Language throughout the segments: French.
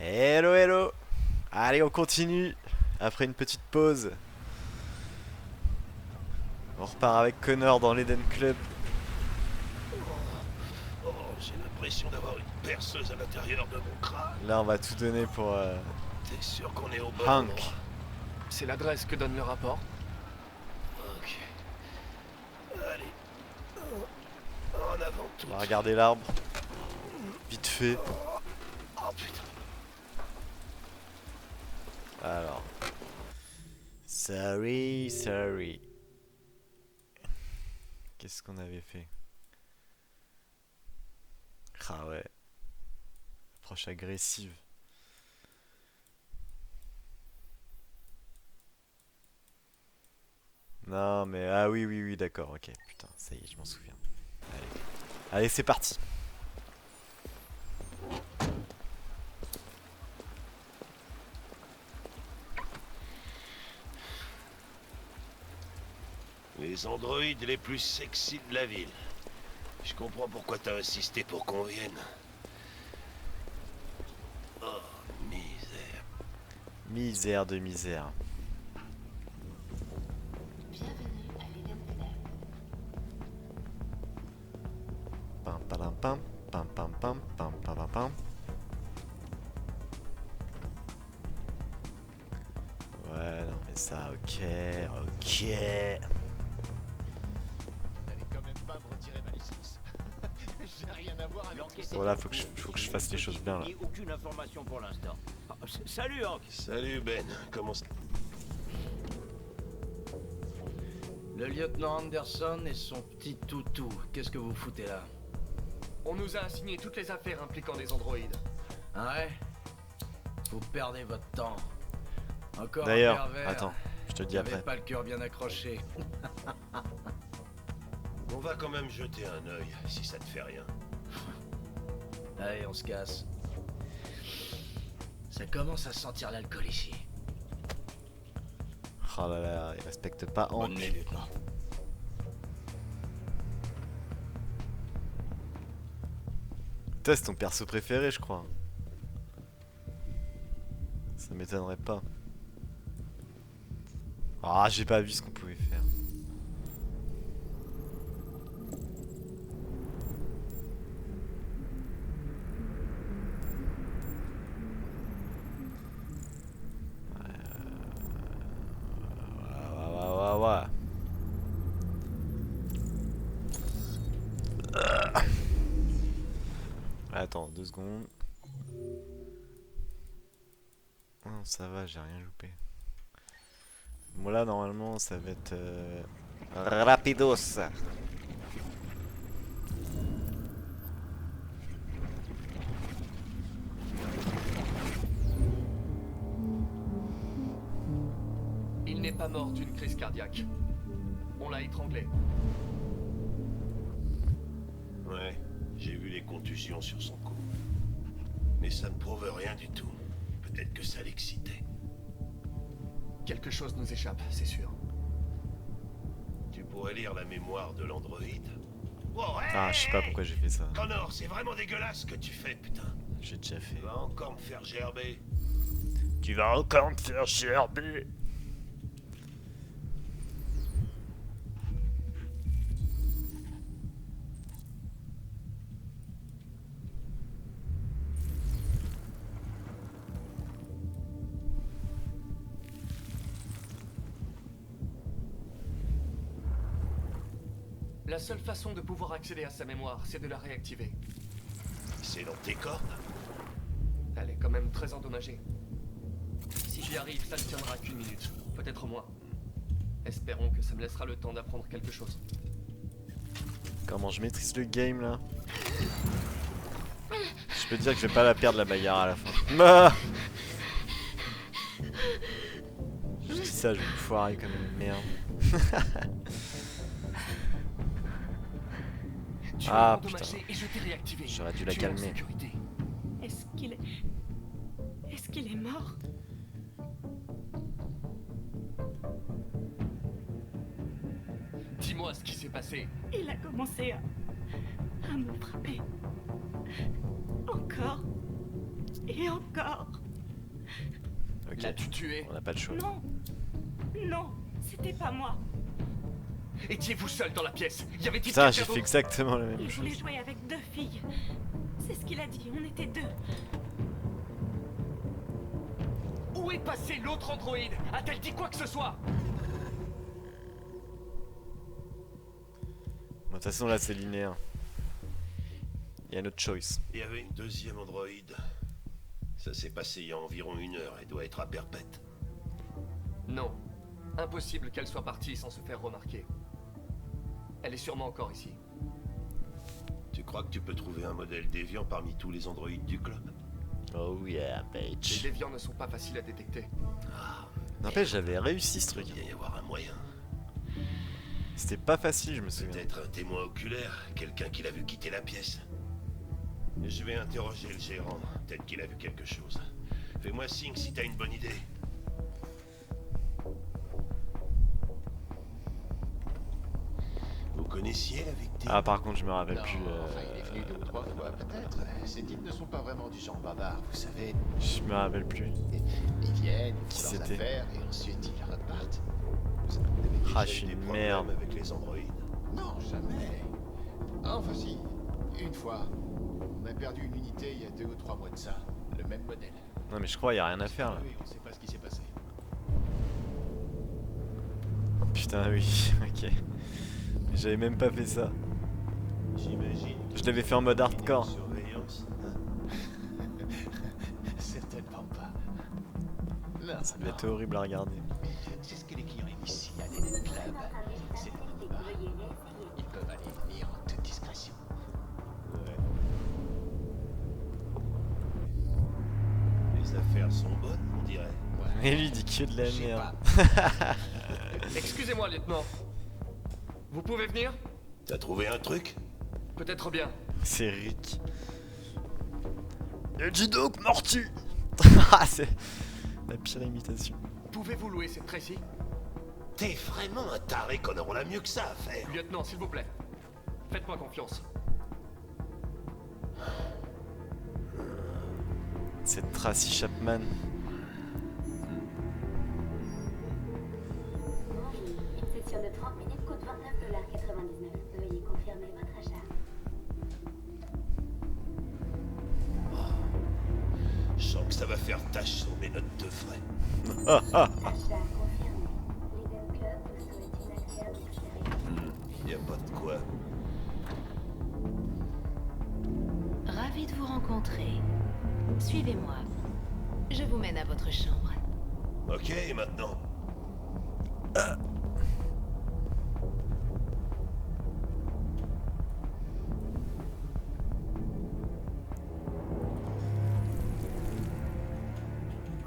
Hello hello. Allez on continue. Après une petite pause. On repart avec Connor dans l'Eden Club. Oh, j'ai l'impression d'avoir une perceuse à l'intérieur de mon crâne. Là on va tout donner pour T'es sûr qu'on est au bon Hank. endroit? C'est l'adresse que donne le rapport. Ok. Allez. En avant tout. On va regarder l'arbre. Vite fait. Oh putain. Alors. Sorry. Qu'est-ce qu'on avait fait? Ah ouais. Approche agressive. Non mais ah oui d'accord, ok. Putain, ça y est, je m'en souviens. Allez c'est parti. Les androïdes les plus sexy de la ville. Je comprends pourquoi t'as insisté pour qu'on vienne. Oh, misère. Misère de misère. Bienvenue à l'Eden Club. Pam pam pam pam pam pam pam pam pam pam. Ouais non mais ça ok. N'allez quand même pas me retirer ma licence. J'ai rien à voir avec l'enquête. Bon là faut que je fasse les choses bien là. Aucune information pour l'instant. Salut Hank. Salut Ben, comment ça... Le lieutenant Anderson et son petit toutou, qu'est-ce que vous foutez là? On nous a assigné toutes les affaires impliquant des androïdes. Ah ouais? Vous perdez votre temps. Encore D'ailleurs, un pervers. attends, je te le dis J'avais après. pas le cœur bien accroché. On va quand même jeter un œil, si ça te fait rien. Allez, on se casse. Ça commence à sentir l'alcool ici. Oh là là, il respecte pas Hank. Bonne nuit, lieutenant. Putain, c'est ton perso préféré, je crois. Ça m'étonnerait pas. Ah, j'ai pas vu ce qu'on pouvait faire. Ouais. Attends, 2 secondes. Oh, ça va, j'ai rien loupé. Bon là, normalement, ça va être... rapidos. Il n'est pas mort d'une crise cardiaque. On l'a étranglé. Ouais, j'ai vu les contusions sur son cou. Mais ça ne prouve rien du tout. Peut-être que ça l'excitait. Quelque chose nous échappe, c'est sûr. Tu pourrais lire la mémoire de l'androïde. Oh, hey Ah, je sais pas pourquoi j'ai fait ça. Connor, c'est vraiment dégueulasse ce que tu fais, putain. J'ai déjà fait. Tu vas encore me faire gerber. Tu vas encore me faire gerber. La seule façon de pouvoir accéder à sa mémoire, c'est de la réactiver. C'est dans tes cordes. Elle est quand même très endommagée. Si j'y arrive, ça ne tiendra qu'une minute, peut-être moins. Espérons que ça me laissera le temps d'apprendre quelque chose. Comment je maîtrise le game là? Je peux te dire que je vais pas la perdre la bagarre à la fin. Ah, je dis ça, je vais me foirer comme une merde. Tu Ah, es endommagé et je t'ai réactivé. J'aurais dû la Tu es en calmer. sécurité. Est-ce qu'il est mort? Dis-moi ce qui s'est passé. Il a commencé à me frapper. Encore. Et encore. Ok, L'as-tu tué? on n'a pas le choix. Non. Non, c'était pas moi. Étiez-vous seul dans la pièce? Y avait-il Putain, quelqu'un j'ai fait d'autre? exactement la même Il voulait chose. jouer avec 2 filles. C'est ce qu'il a dit, on était 2. Où est passé l'autre androïde? A-t-elle dit quoi que ce soit? Bon, de toute façon, là, c'est linéaire. Il y a notre choice. Il y avait une deuxième androïde. Ça s'est passé il y a environ 1 heure et doit être à perpète. Non. Impossible qu'elle soit partie sans se faire remarquer. Elle est sûrement encore ici. Tu crois que tu peux trouver un modèle déviant parmi tous les androïdes du club? Oh yeah, Les bitch. déviants ne sont pas faciles à détecter. N'empêche, j'avais réussi ce truc. Il doit y avoir un moyen. C'était pas facile, je me souviens. Peut-être un témoin oculaire, quelqu'un qui l'a vu quitter la pièce. Je vais interroger le gérant, peut-être qu'il a vu quelque chose. Fais-moi signe si t'as une bonne idée. Vous connaissiez la victime? Ah, par contre, je me rappelle Non, plus. enfin, il est venu 2 ou 3 fois, peut-être. Ces types ne sont pas vraiment du genre bavard, vous savez. Je me rappelle plus. Ils viennent, ils Qui font leurs c'était? affaires, et ensuite ils repartent. Vous avez déjà Ah, eu je suis des une problèmes merde. avec les androïdes? Non, jamais. Enfin si, une fois. On a perdu une unité il y a 2 ou 3 mois de ça. Le même modèle. Non, mais je crois, il y a rien à faire là. Oui, on sait pas ce qui s'est passé. Putain, oui, ok. J'avais même pas fait ça. J'imagine. Je l'avais fait en mode hardcore. Surveillance. Certainement pas. Non, Ça devait être horrible à regarder. c'est ce que les clients aiment ici à l'Eden Club. C'est l'anonymat. Ils peuvent aller et venir en toute discrétion. Les affaires sont bonnes, on dirait. Et lui il dit que de la Je sais merde. pas. Excusez-moi, lieutenant. Vous pouvez venir? T'as trouvé un truc? Peut-être bien. C'est Rick. Et dis donc, Morty. Ah, c'est la pire imitation. Pouvez-vous louer cette Tracy? T'es vraiment un taré, Connor, on a mieux que ça à faire. Lieutenant, s'il vous plaît. Faites-moi confiance. C'est Tracy Chapman. Bonjour, une session de 30 minutes coûte $29,99. Veuillez confirmer votre achat. Je sens que ça va faire tâche sur mes notes de frais. Achat confirmé. L'Eden Club vous souhaite une agréable expérience. Y a pas de quoi. Ravi de vous rencontrer. Suivez-moi. Je vous mène à votre chambre. Ok, et maintenant?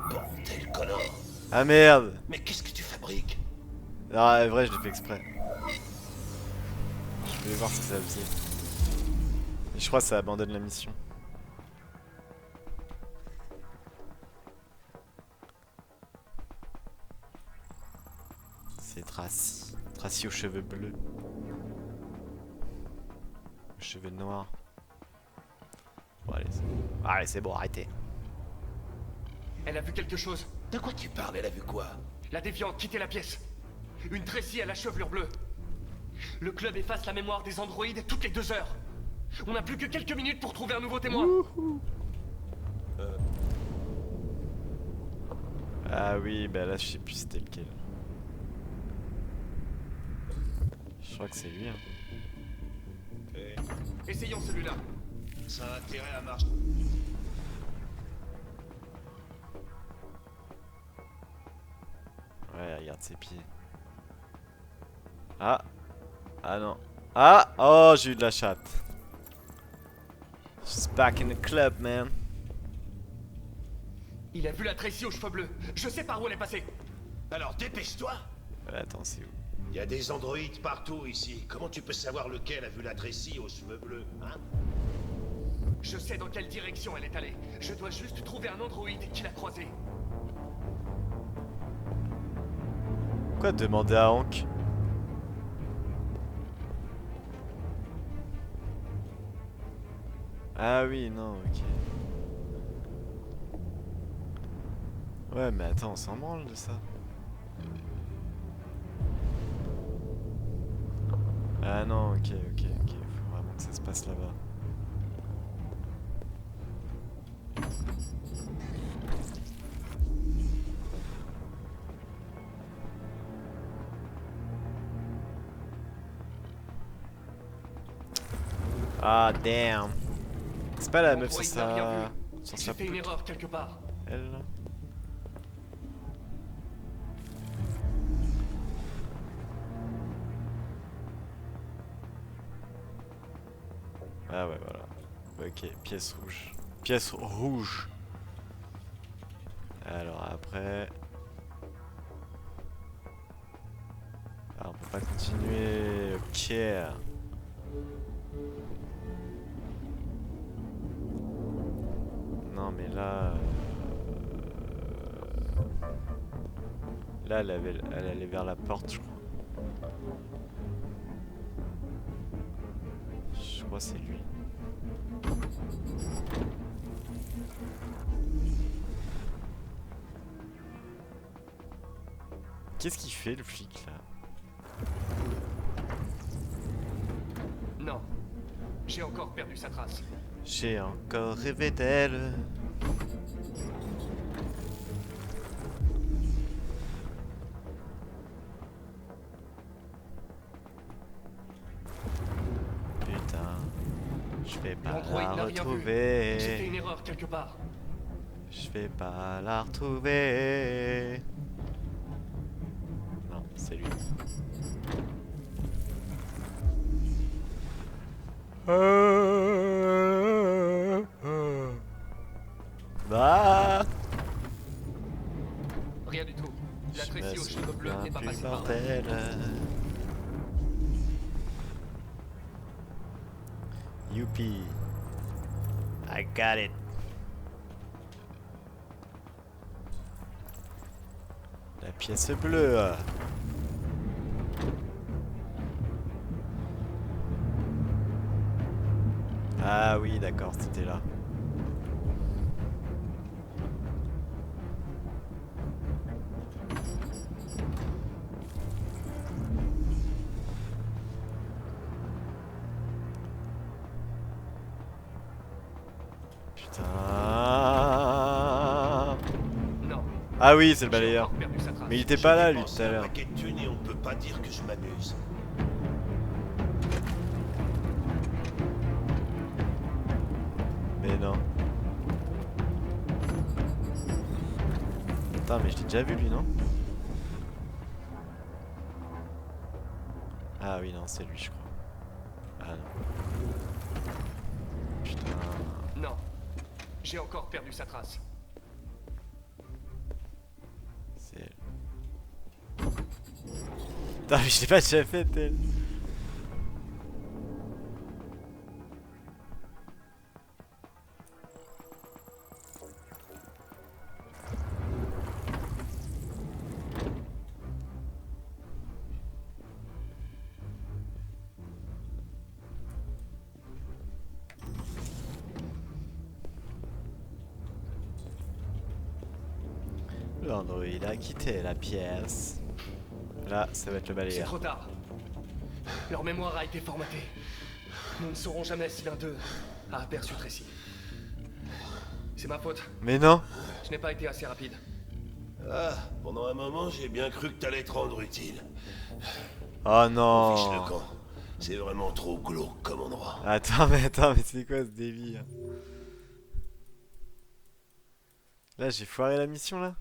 Bordel, Connor. Ah merde. Mais qu'est-ce que tu fabriques? Ah, vrai, je l'ai fait exprès. Je voulais voir ce que ça faisait. Et je crois que ça abandonne la mission. C'est Tracy. Tracy aux cheveux bleus. Aux cheveux noirs. Bon, allez, c'est bon, arrêtez. Elle a vu quelque chose. De quoi tu parles? Elle a vu quoi? La déviante quittait la pièce. Une Tracy à la chevelure bleue. Le club efface la mémoire des androïdes toutes les 2 heures. On n'a plus que quelques minutes pour trouver un nouveau témoin. Ah oui, bah là, je sais plus c'était lequel. Je crois que c'est lui. Hein. Essayons celui-là. Ça a intérêt à marcher. Ouais, regarde ses pieds. Ah. Ah non. Ah. Oh, j'ai eu de la chatte. She's back in the club, man. Il a vu la Tracy aux cheveux bleus. Je sais par où elle est passée. Alors dépêche-toi. Attends, c'est où? Il y a des androïdes partout ici. Comment tu peux savoir lequel a vu la Tracy aux cheveux bleus, hein? Je sais dans quelle direction elle est allée. Je dois juste trouver un androïde qui l'a croisée. Pourquoi demander à Hank? Ah oui, non, ok. Ouais, mais attends, on s'en branle de ça. Ah non, ok. Faut vraiment que ça se passe là-bas. Ah, damn. C'est pas la meuf Bon, sur il n'a rien sa... vu. sur J'ai sa fait une poutre, erreur quelque part. elle, là. Ah ouais, voilà. Ok, pièce rouge. Pièce rouge. Alors après... Ah, on peut pas continuer. Ok. Non mais là... Là, elle allait vers la porte, je crois. Je crois que c'est lui. Qu'est-ce qu'il fait le flic là? Non. J'ai encore perdu sa trace. J'ai encore rêvé d'elle. Putain, je vais pas L'endroit, la il n'a rien vu. J'ai fait retrouver. une erreur quelque part. Je vais pas la retrouver. Non, c'est lui. Bah, Rien du tout. La je Tracy me aux cheveux bleus souviens n'est pas plus passée par là. bordel. Youpi, I got it. La pièce bleue. Ah oui, d'accord, c'était là. Putain. Non. Ah oui, c'est le J'ai balayeur. encore perdu sa trace. Mais il était J'ai pas là, lui, dépensé tout à un l'heure. paquet de thunes et on peut pas dire que je m'amuse. Mais non. Attends, mais je l'ai déjà vu, lui, non? Ah oui, non, c'est lui, je crois. Ah non. Putain. Non. J'ai encore perdu sa trace. C'est elle. Putain, mais je l'ai pas déjà fait, elle. L'android a quitté la pièce. Là, ça va être le C'est balayeur. trop tard. Leur mémoire a été formatée. Nous ne saurons jamais si l'un d'eux a aperçu Tracy. C'est ma faute. Mais non. Je n'ai pas été assez rapide. Ah, pendant un moment, j'ai bien cru que t'allais te rendre utile. Oh On fiche le non. camp. C'est vraiment trop glauque comme endroit. Attends, mais c'est quoi ce délire? Là, j'ai foiré la mission, là.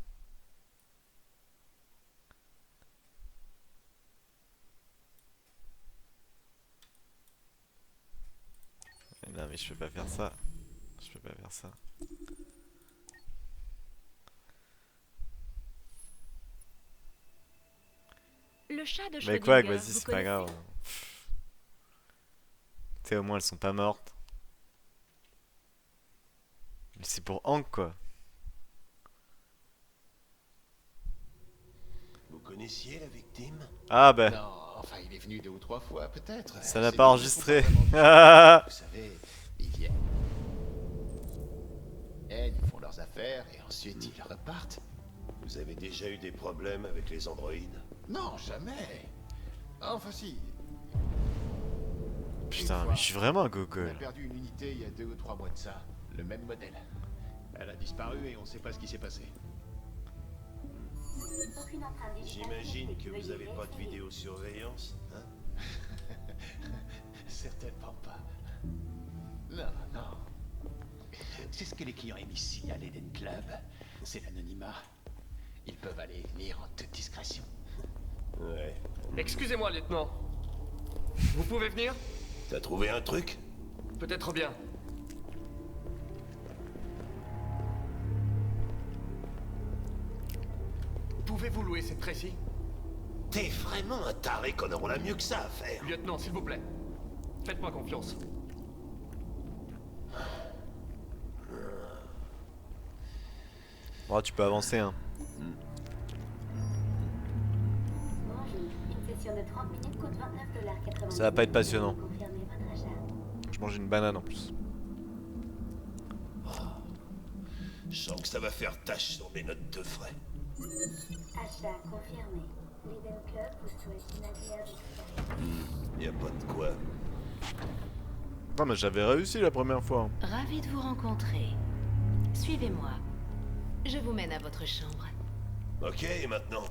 Non, mais je peux pas faire ça. Je peux pas faire ça. Le chat de Mais quoi, Schrödinger, vas-y, vous c'est pas connaissez? grave. Tu sais, au moins, elles sont pas mortes. Mais c'est pour Hank, quoi. Vous connaissiez la victime? Ah bah, Non, enfin, il est venu 2 ou 3 fois, peut-être. ça n'a C'est pas des enregistré. gens qui font vraiment du- Vous savez, ils viennent. Elles, ils font leurs affaires et ensuite ils repartent. Vous avez déjà eu des problèmes avec les androïdes? Non, jamais. Enfin si. Putain, mais je suis vraiment un On a gogol. perdu une unité il y a 2 ou 3 mois de ça. Le même modèle. Elle a disparu et on sait pas ce qui s'est passé. Aucune empreinte digitale. J'imagine que vous avez pas de vidéosurveillance, hein? Certainement pas. Non, non. C'est ce que les clients aiment ici à l'Eden Club. C'est l'anonymat. Ils peuvent aller lire en toute discrétion. Ouais. Excusez-moi, lieutenant. Vous pouvez venir? T'as trouvé un truc? Peut-être bien. Pouvez-vous louer cette Tracy? T'es vraiment un taré, Connor, on a mieux que ça à faire. Lieutenant, s'il vous plaît. Faites-moi confiance. Oh, tu peux avancer, hein. Bonjour. Une session de 30 minutes coûte $29,90. Ça va pas être passionnant. Confirmez votre achat. Je mange une banane en plus. Je sens que ça va faire tâche sur mes notes de frais. Achat confirmé. L'Eden Club vous souhaite une agréable expérience. Y a pas de quoi. Non, mais j'avais réussi la première fois. Ravi de vous rencontrer. Suivez-moi. Je vous mène à votre chambre. Ok, et maintenant?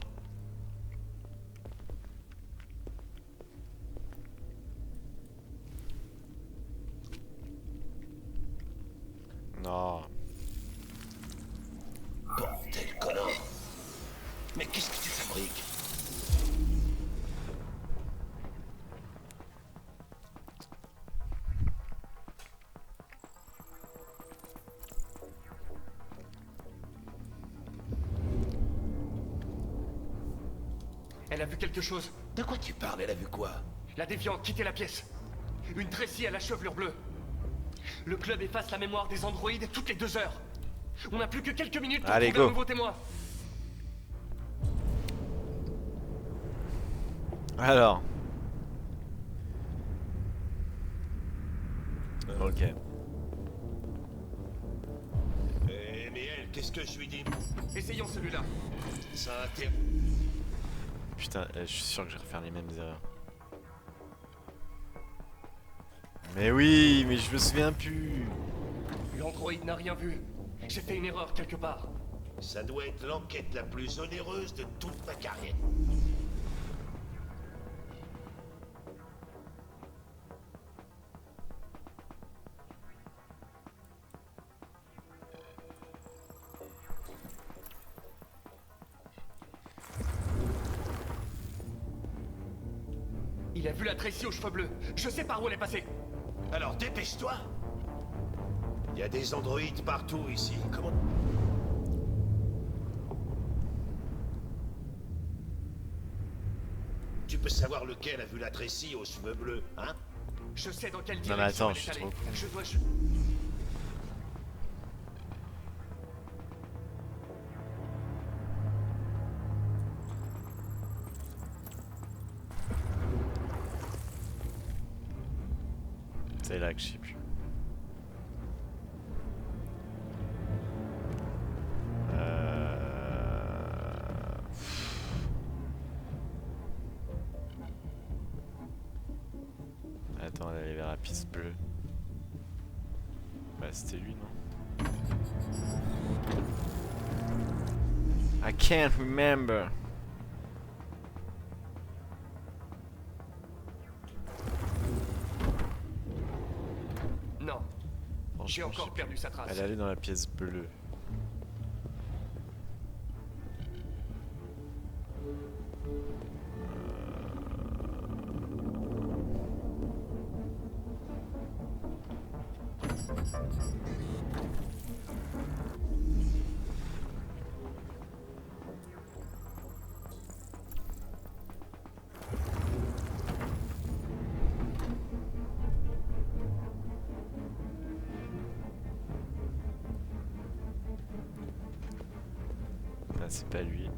Non. Bordel, Connor! Mais qu'est-ce que tu fabriques? Elle a vu quelque chose. De quoi tu parles? Elle a vu quoi? La déviante quittait la pièce. Une Tracy à la chevelure bleue. Le club efface la mémoire des androïdes toutes les 2 heures. On n'a plus que quelques minutes pour Allez, trouver go. un nouveau témoin. Alors. Ok. Mais elle, qu'est-ce que je lui dis? Essayons celui-là. Ça a été... Putain, je suis sûr que je vais refaire les mêmes erreurs. Mais oui, mais je me souviens plus. L'androïde n'a rien vu. J'ai fait une erreur quelque part. Ça doit être l'enquête la plus onéreuse de toute ma carrière. Il a vu la Tracy aux cheveux bleus. Je sais par où elle est passée. Alors dépêche-toi! Il y a des androïdes partout ici. Comment... Tu peux savoir lequel a vu la Tracy aux cheveux bleus, hein? Je sais dans quelle Non, direction mais attends, elle je est suis allée. trop con. Je dois... C'est là que je sais plus. Attends, elle est vers la piste bleue. Bah, c'était lui, non? I can't remember. Non, j'ai Franchement, je encore sais perdu sa trace. plus. Elle est allée dans la pièce bleue. Ah, c'est pas lui.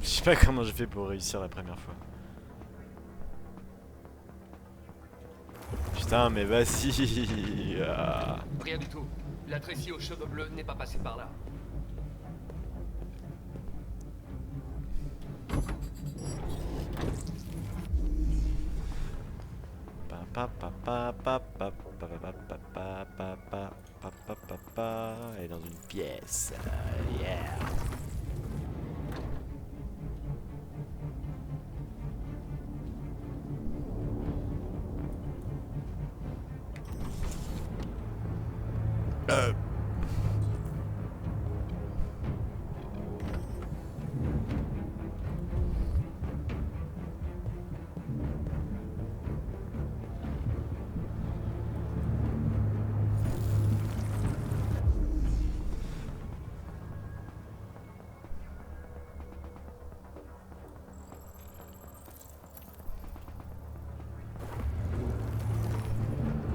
Je sais pas comment j'ai fait pour réussir la première fois. Putain, mais vas-y. Ah. Rien du tout. La Tracy aux cheveux bleus n'est pas passée par là. Elle est dans une pièce. Yeah.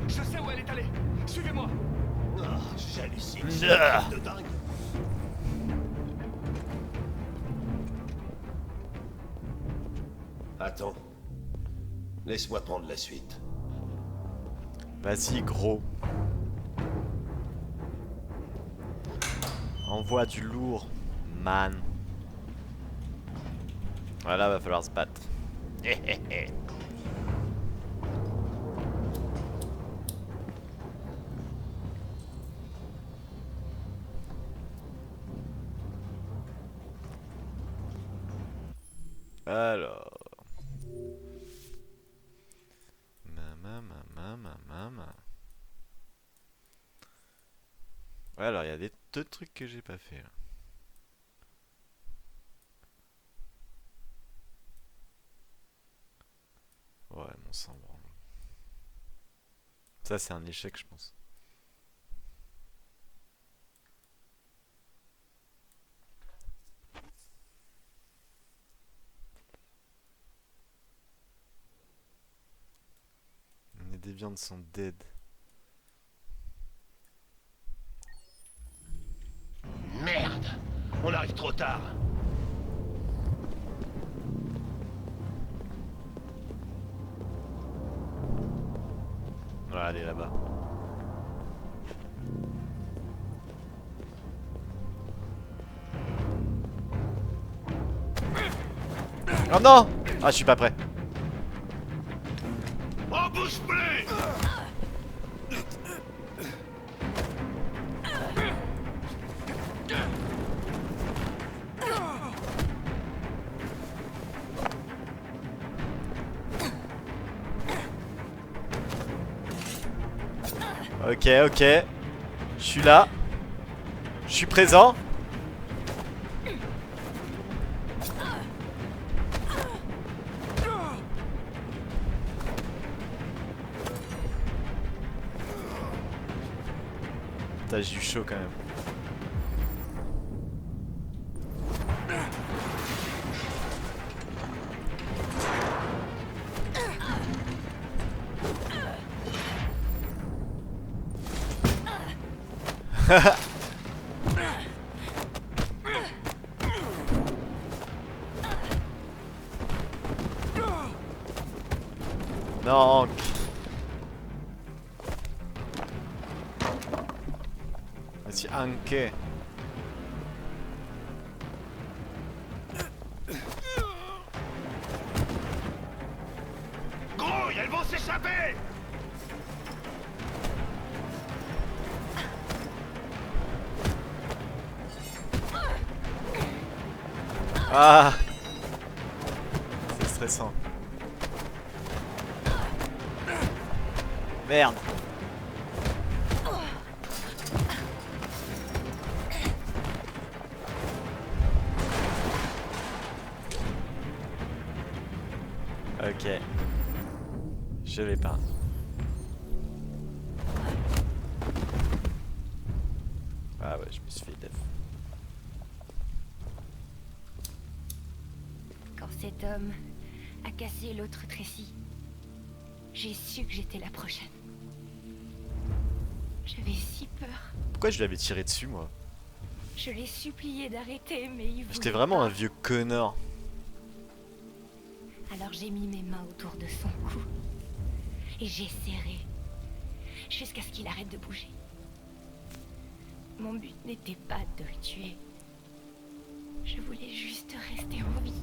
Je sais où elle est allée. Suivez-moi. Oh, j'hallucine. C'est un truc de dingue. Attends. Laisse-moi prendre la suite. Vas-y, gros. Envoie du lourd, man. Voilà, va falloir se battre. Alors. Mama. Ouais, alors il y a deux trucs que j'ai pas fait là. Ouais, mon sang branle. Ça, c'est un échec, je pense. Les déviantes sont dead. Merde! On arrive trop tard. Voilà, elle est là-bas. Oh non! Ah, je suis pas prêt. On bouge plus! Ok. Je suis là. Je suis présent. Putain, j'ai eu chaud quand même. Non. Vas-y, anche. Gros, elles vont s'échapper! Ah. C'est stressant. Merde. Ok. Je l'ai pas. Ah ouais, je me suis fait def. Quand cet homme a cassé l'autre Tracy, j'ai su que j'étais la prochaine. J'avais si peur. Pourquoi je lui avais tiré dessus, moi? Je l'ai supplié d'arrêter, mais il voulait J'étais vraiment pas. un vieux connard. Alors j'ai mis mes mains autour de son cou. Et j'ai serré jusqu'à ce qu'il arrête de bouger. Mon but n'était pas de le tuer. Je voulais juste rester en vie.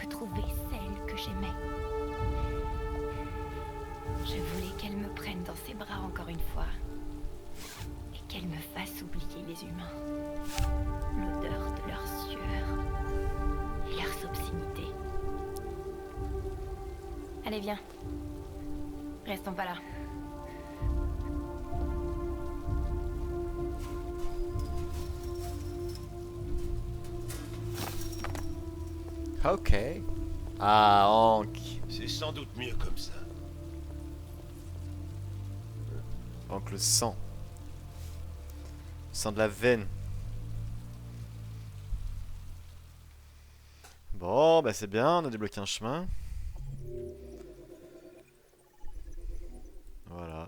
Retrouver celle que j'aimais. Je voulais qu'elle me prenne dans ses bras encore une fois. Et qu'elle me fasse oublier les humains. L'odeur de leur sueur. Et leurs obscénités. Allez, viens. Restons pas là. Ok. Ah, Hank. C'est sans doute mieux comme ça. Hank, le sang. Le sang de la veine. Bon, bah c'est bien, on a débloqué un chemin. Voilà.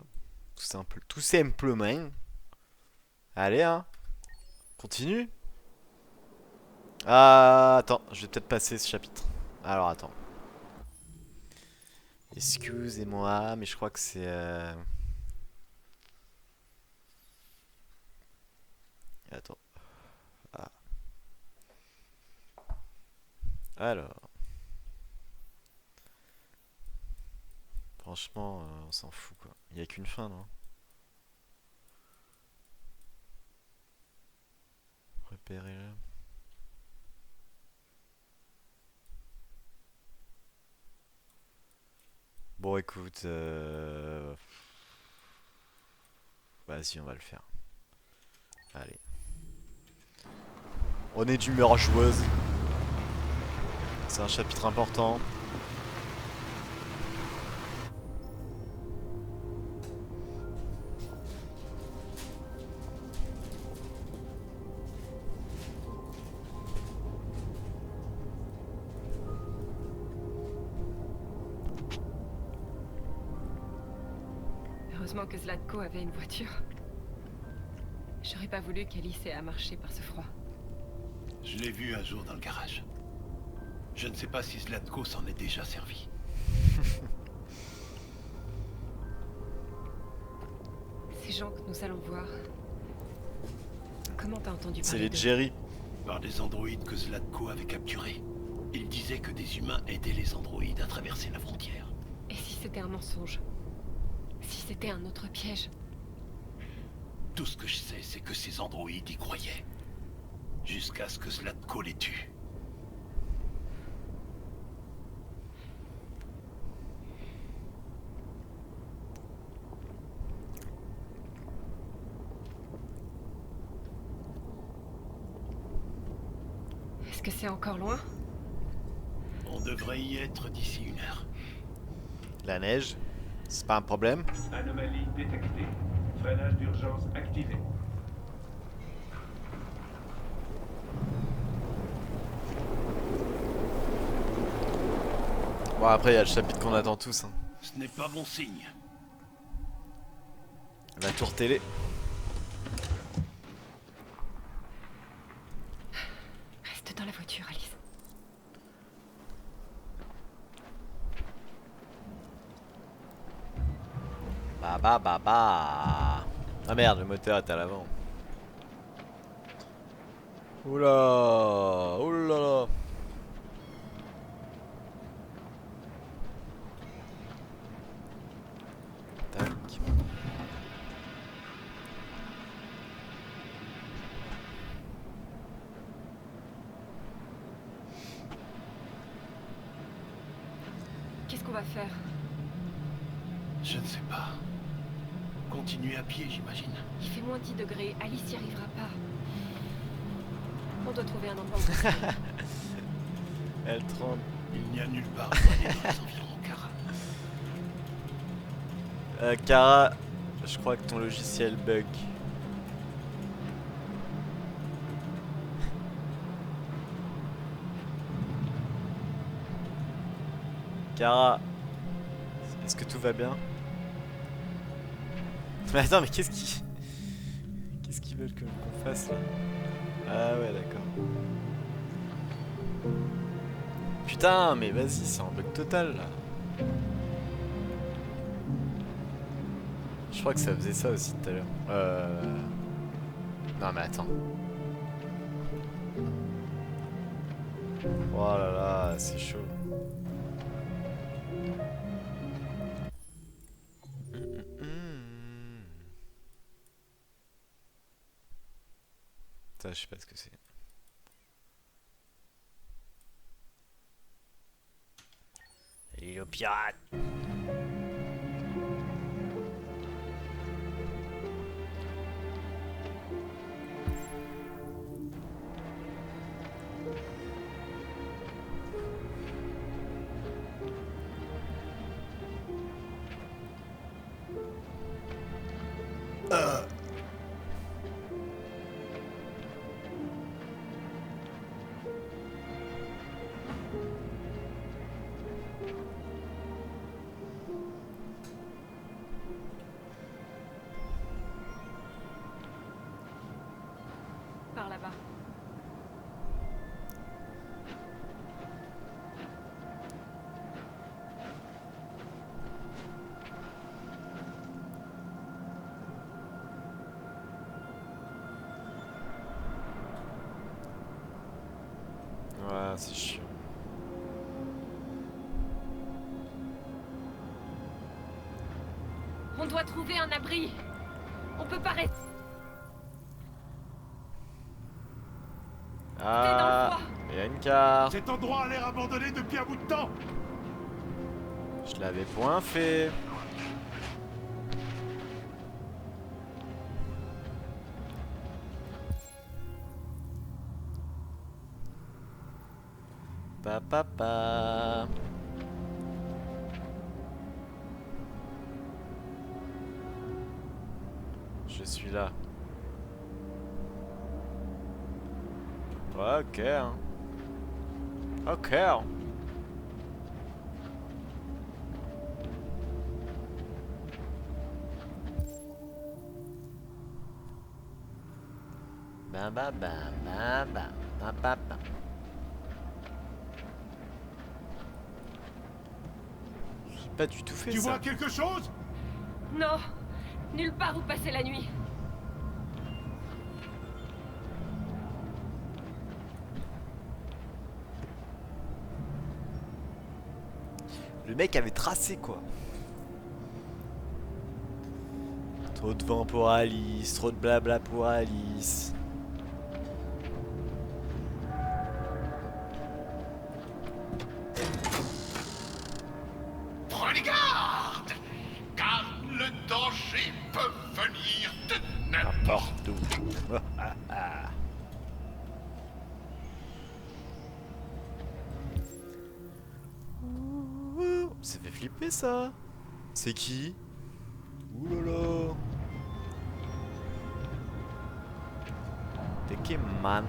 Tout simplement. Allez, hein. Continue. Ah, attends, je vais peut-être passer ce chapitre. Alors, attends. Excusez-moi, mais je crois que c'est... Attends. Ah. Alors. Franchement, on s'en fout, quoi. Il n'y a qu'une fin, non? Repérez-le. Bon, écoute, vas-y, on va le faire. Allez. On est d'humeur joueuse. C'est un chapitre important. Heureusement que Zlatko avait une voiture. J'aurais pas voulu qu'Alice ait à marcher par ce froid. Je l'ai vu un jour dans le garage. Je ne sais pas si Zlatko s'en est déjà servi. Ces gens que nous allons voir... Comment t'as entendu C'est parler les d'eux? Jerry. Par des androïdes que Zlatko avait capturés. Il disait que des humains aidaient les androïdes à traverser la frontière. Et si c'était un mensonge? Si c'était un autre piège? Tout ce que je sais, c'est que ces androïdes y croyaient. Jusqu'à ce que Zlatko les tue. Est-ce que c'est encore loin? On devrait y être d'ici 1 heure. La neige, c'est pas un problème. Anomalie détectée. Freinage d'urgence activé. Bon, après, il y a le chapitre qu'on attend tous. Hein. Ce n'est pas bon signe. La tour télé. Reste dans la voiture, Alice. Bah. Ah merde, le moteur est à l'avant. Oula. Oulala. Tac. Qu'est-ce qu'on va faire? Je ne sais pas. Continuer à pied, j'imagine. Il fait moins 10 degrés, Alice y arrivera pas. On doit trouver un endroit où passer. Elle tremble. Il n'y a nulle part où aller dans les environs, Kara. Kara, je crois que ton logiciel bug. Kara, est-ce que tout va bien? Mais attends, mais qu'est-ce qu'ils veulent qu'on fasse là? Ah ouais, d'accord. Putain, mais vas-y, c'est un bug total là. Je crois que ça faisait ça aussi tout à l'heure. Non mais attends. Oh là là, c'est chaud. Ça, je sais pas ce que c'est. L'île aux pirates. Par là-bas. Ouais, c'est chiant. On doit trouver un abri. On peut pas rester. Ah, il y a une carte. Cet endroit a l'air abandonné depuis un bout de temps. Je l'avais point fait. Papa. Je suis là. Ouais, ok. Hein. Ok. Bam bam bam bam bam bam bam bam. J'ai pas du tout fait Tu ça. vois quelque chose? Non, nulle part où passer la nuit. Le mec avait tracé quoi. Trop de vent pour Alice, trop de blabla pour Alice. Prenez garde, car le danger peut venir de n'importe où. Ça fait flipper ça. C'est qui? Oulala. T'es qui, man?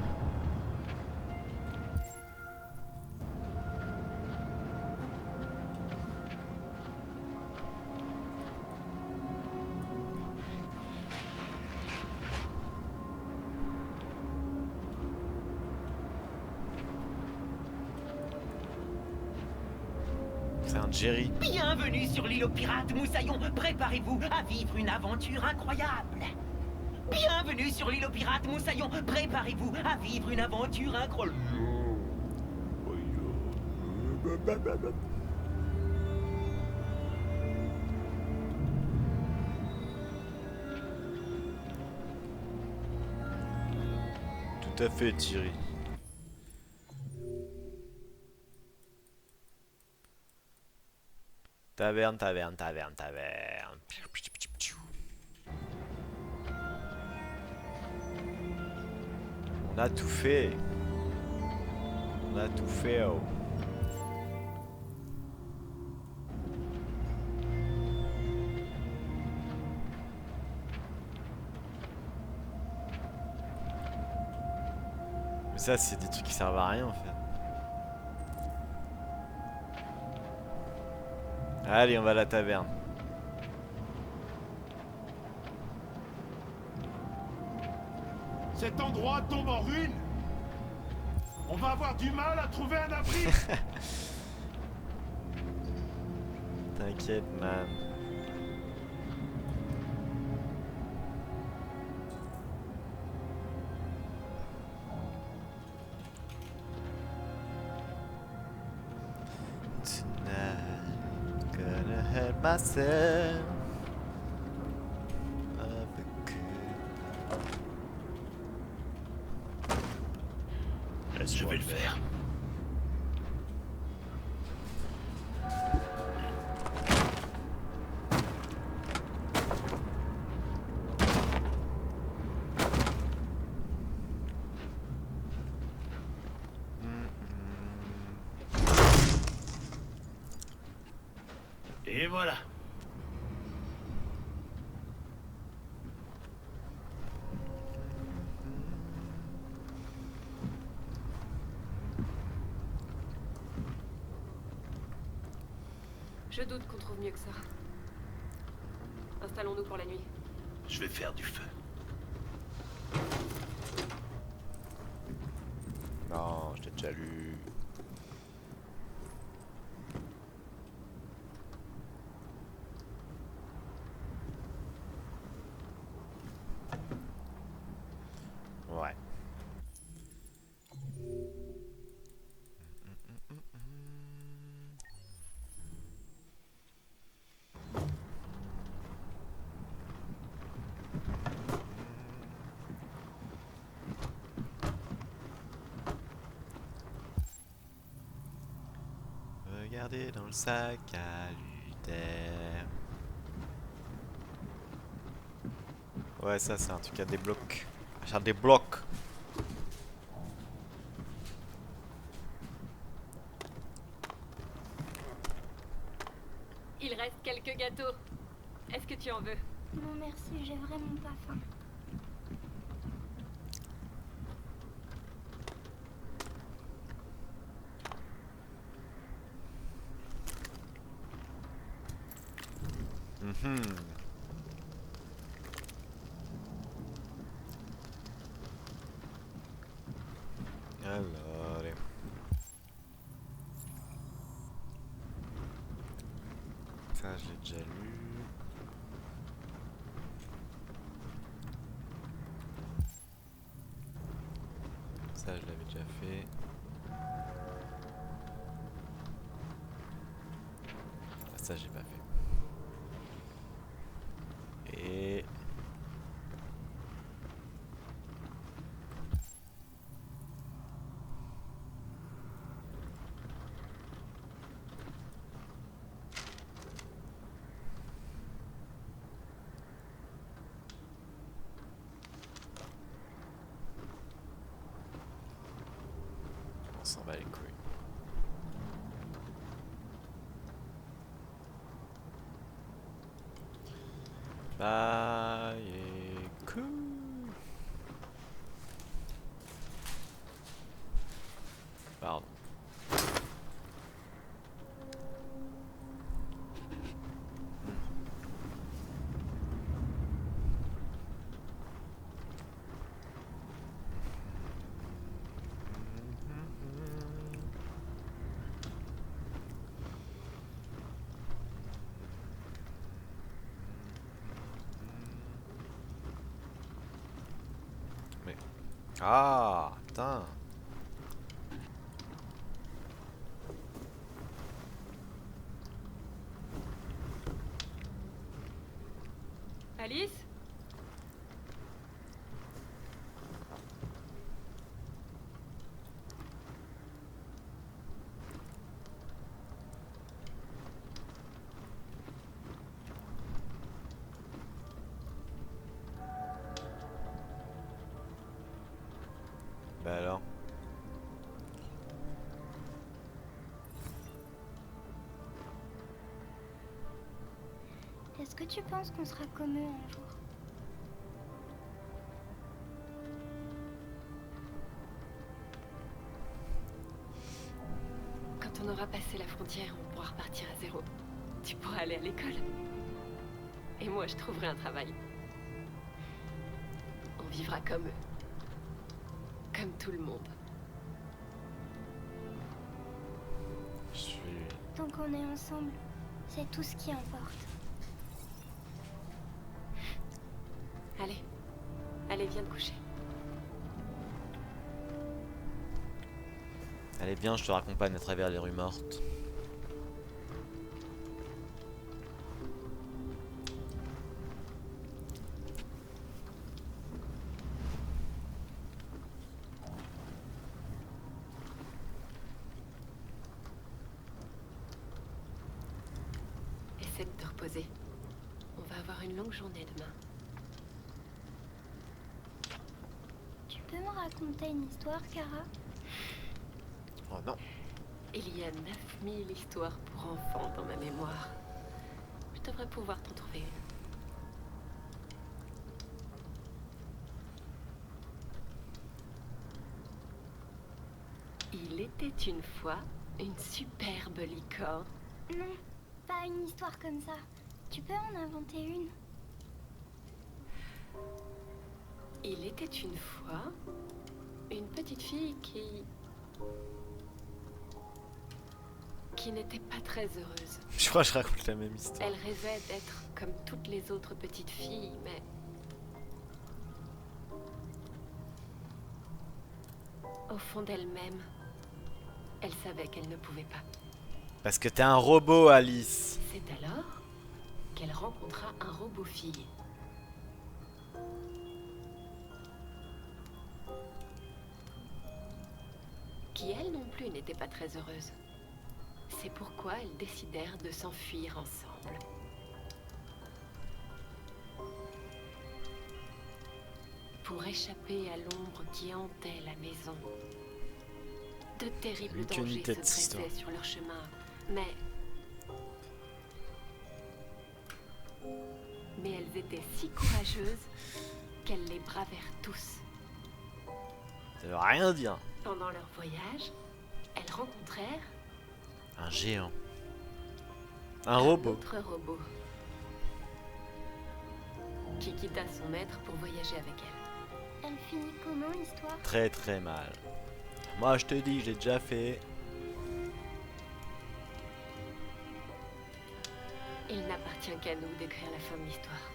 C'est un Jerry. Bienvenue sur l'île aux pirates, Moussaillon. Préparez-vous à vivre une aventure incroyable. Bienvenue sur l'île aux pirates, Moussaillon. Préparez-vous à vivre une aventure incroyable. Tout à fait, Thierry. Taverne, taverne, taverne, taverne. On a tout fait. On a tout fait, oh. Mais ça, c'est des trucs qui servent à rien en fait. Allez, on va à la taverne. Cet endroit tombe en ruine. On va avoir du mal à trouver un abri. T'inquiète, man. help myself. Je vais le faire. Et voilà. Je doute qu'on trouve mieux que ça. Installons-nous pour la nuit. Je vais faire du feu. Non, je t'ai déjà lu. Ouais. Regardez dans le sac à Luther. Ouais, ça c'est un truc à des blocs. Achète des blocs. Il reste quelques gâteaux. Est-ce que tu en veux? Non merci, j'ai vraiment pas faim. Alors, ça j'ai déjà lu. Ça je l'avais déjà fait. Ah, ça j'ai pas fait. Et on s'en bat les couilles. Bye et cool. Pardon. Mais... Ah, putain. Alice? Bah alors. Est-ce que tu penses qu'on sera comme eux un jour? Quand on aura passé la frontière, on pourra repartir à zéro. Tu pourras aller à l'école. Et moi, je trouverai un travail. On vivra comme eux. Comme tout le monde. Je suis... Tant qu'on est ensemble, c'est tout ce qui importe. Allez. Allez, viens te coucher. Allez bien, je te raccompagne à travers les rues mortes. essaie de te reposer. On va avoir une longue journée demain. Tu peux me raconter une histoire, Kara? Oh non. Il y a 9000 histoires pour enfants dans ma mémoire. Je devrais pouvoir t'en trouver une. Il était une fois une superbe licorne. Non, pas une histoire comme ça. Tu peux en inventer une? Il était une fois une petite fille qui n'était pas très heureuse. Je crois que je raconte la même histoire. Elle rêvait d'être comme toutes les autres petites filles, mais au fond d'elle-même, elle savait qu'elle ne pouvait pas. Parce que t'es un robot, Alice. C'est alors qu'elle rencontra un robot-fille. Qui, elle non plus, n'était pas très heureuse. C'est pourquoi elles décidèrent de s'enfuir ensemble. Pour échapper à l'ombre qui hantait la maison. De terribles Une dangers unité se de cette histoire. dressaient sur leur chemin, mais elles étaient si courageuses qu'elles les bravèrent tous. Ça veut rien dire. Pendant leur voyage, elles rencontrèrent Un géant. Un robot. autre robot qui quitta son maître pour voyager avec elle. Elle finit comment, l'histoire? Très très mal. Moi je te dis, j'ai déjà fait. Il n'appartient qu'à nous d'écrire la fin de l'histoire.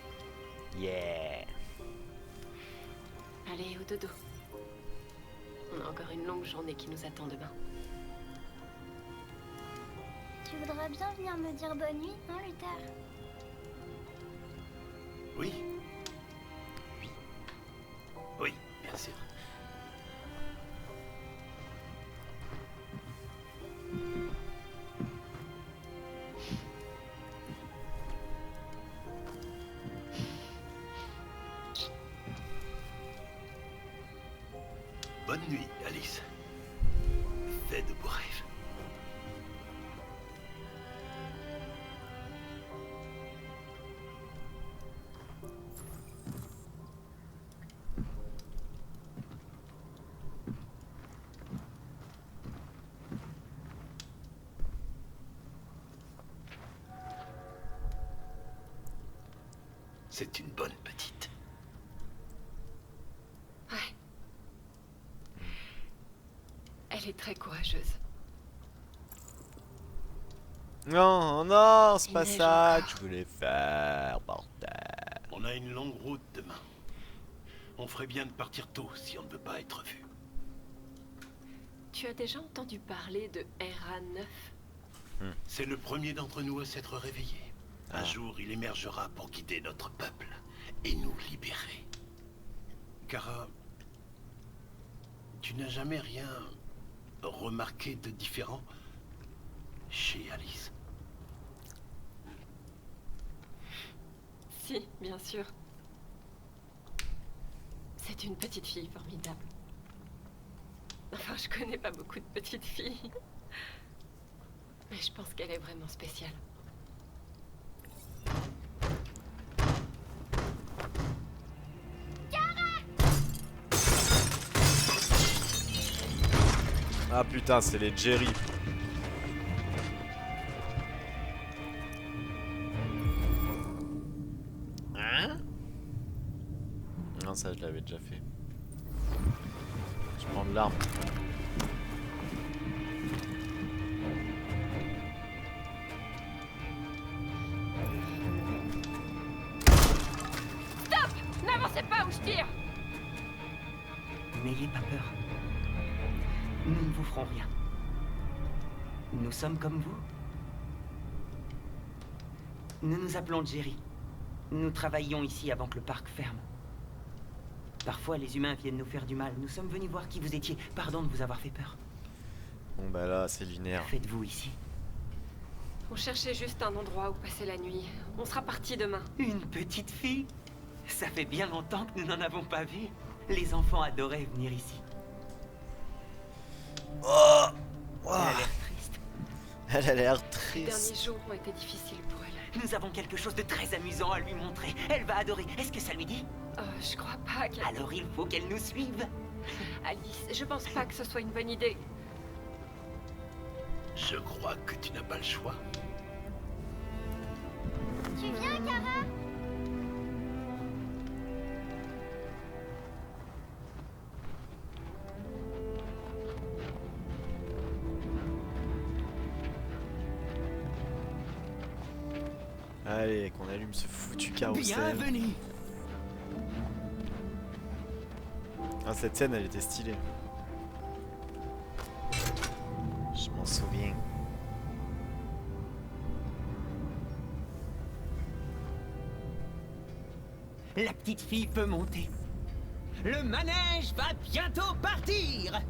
Yeah. Allez, au dodo. On a encore une longue journée qui nous attend demain. Tu voudrais bien venir me dire bonne nuit, hein, Luther? Oui. Oui, bien sûr. Bonne nuit, Alice. Fais de beaux rêves. C'est une bonne petite. Ouais. Elle est très courageuse. Non, non, c'est Il pas neige ça encore. que je voulais faire, bordel. On a une longue route demain. On ferait bien de partir tôt si on ne veut pas être vu. Tu as déjà entendu parler de RA9? C'est le premier d'entre nous à s'être réveillé. Un jour, il émergera pour guider notre peuple et nous libérer. Kara, tu n'as jamais rien remarqué de différent chez Alice? Si, bien sûr. C'est une petite fille formidable. Enfin, je connais pas beaucoup de petites filles. Mais je pense qu'elle est vraiment spéciale. Ah putain, c'est les Jerry. Hein? Non, ça je l'avais déjà fait. Je prends de l'arme. Stop! N'avancez pas ou je tire! N'ayez pas peur. Nous ne vous ferons rien. Nous sommes comme vous. Nous nous appelons Jerry. Nous travaillions ici avant que le parc ferme. Parfois, les humains viennent nous faire du mal. Nous sommes venus voir qui vous étiez. Pardon de vous avoir fait peur. Bon bah là, c'est lunaire. Que faites-vous ici? On cherchait juste un endroit où passer la nuit. On sera parti demain. Une petite fille? Ça fait bien longtemps que nous n'en avons pas vu. Les enfants adoraient venir ici. Oh, Elle a l'air triste. elle a l'air Les derniers triste. jours ont été difficiles pour elle. Nous avons quelque chose de très amusant à lui montrer. Elle va adorer. Est-ce que ça lui dit? Je crois pas qu'elle... Alors il faut qu'elle nous suive. Alice, je pense pas que ce soit une bonne idée. Je crois que tu n'as pas le choix. Tu viens, Kara? Allez, qu'on allume ce foutu carrousel. Bienvenue. Ah, cette scène, elle était stylée. Je m'en souviens. La petite fille peut monter. Le manège va bientôt partir.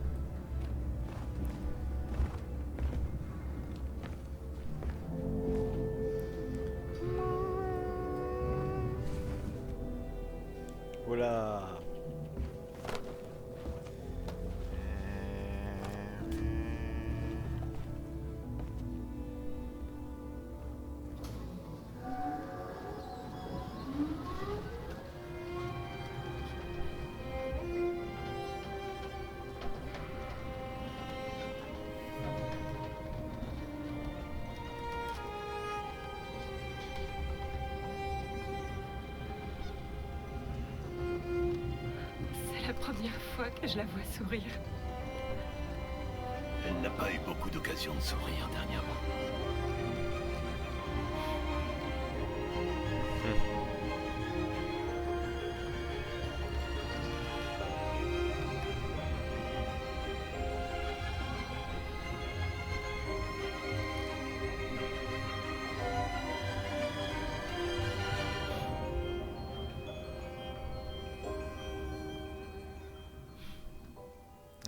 Voilà. C'est la première fois que je la vois sourire. Elle n'a pas eu beaucoup d'occasions de sourire dernièrement.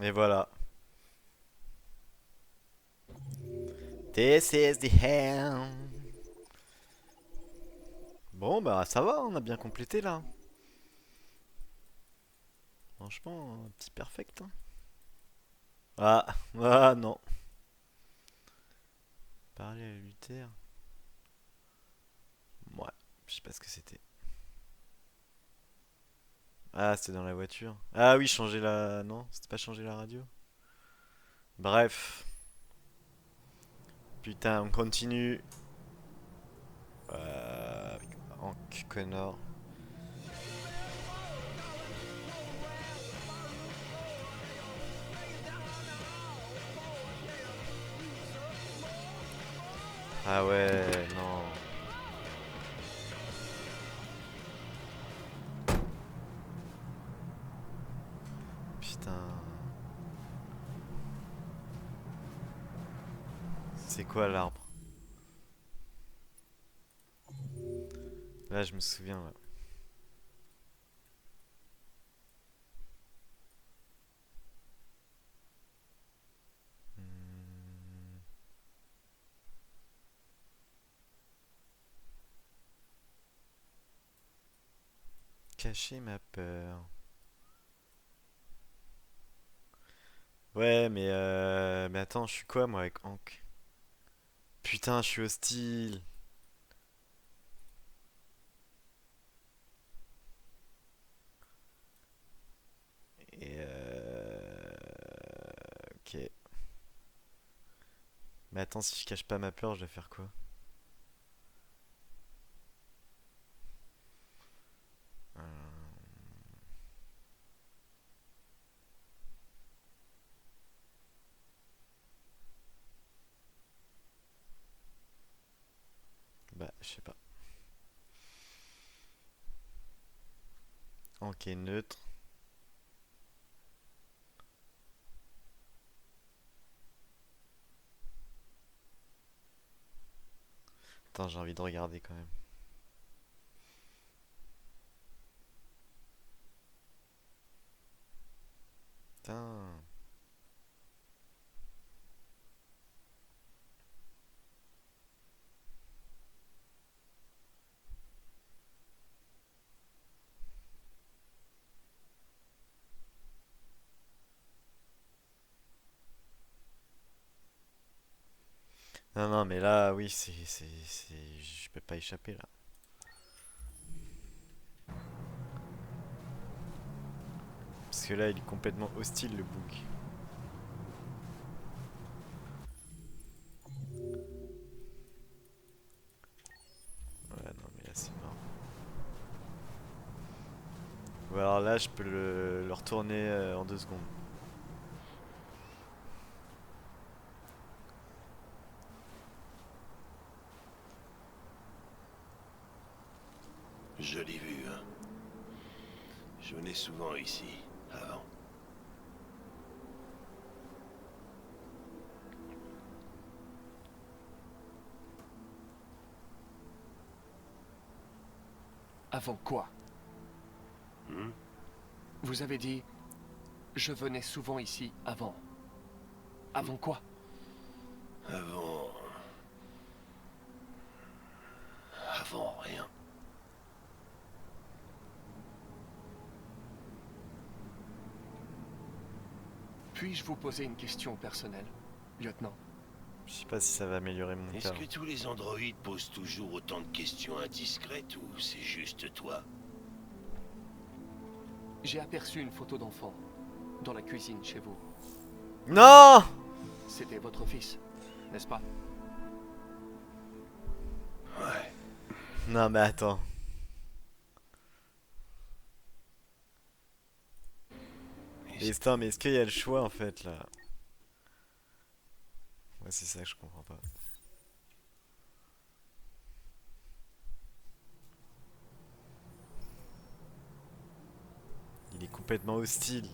Et voilà. This is the end. Bon, bah ça va, on a bien complété là. Franchement, un petit perfect. Hein. Ah non. Parler à Luther. Ouais, je sais pas ce que c'était. Ah, c'était dans la voiture. Ah oui, changer la... Non, c'était pas changer la radio. Bref. Putain, on continue. Avec Hank Connor. Ah ouais, non. Putain. C'est quoi l'arbre? Là, je me souviens, là. Cacher ma peur. Ouais, mais attends, je suis quoi moi avec Hank? Putain, je suis hostile. Et ok. Mais attends, si je cache pas ma peur, je vais faire quoi? Bah, je sais pas. Ok, neutre. Attends, j'ai envie de regarder quand même. Putain. Non, non, mais là, oui, je peux pas échapper là. Parce que là, il est complètement hostile, le bug. Ouais, non, mais là, c'est mort. Ou alors là, je peux le retourner en 2 secondes. Jolie vue, hein. Je venais souvent ici, avant. Avant quoi? Hmm? Vous avez dit... Je venais souvent ici avant. Avant quoi? Avant... Avant rien. Puis-je vous poser une question personnelle, lieutenant? Je sais pas si ça va améliorer mon Est-ce cas. que tous les androïdes posent toujours autant de questions indiscrètes ou c'est juste toi? J'ai aperçu une photo d'enfant dans la cuisine chez vous. Non! C'était votre fils, n'est-ce pas? Ouais. Non, mais attends. Et attends, mais est-ce qu'il y a le choix en fait là? Ouais, c'est ça que je comprends pas. Il est complètement hostile.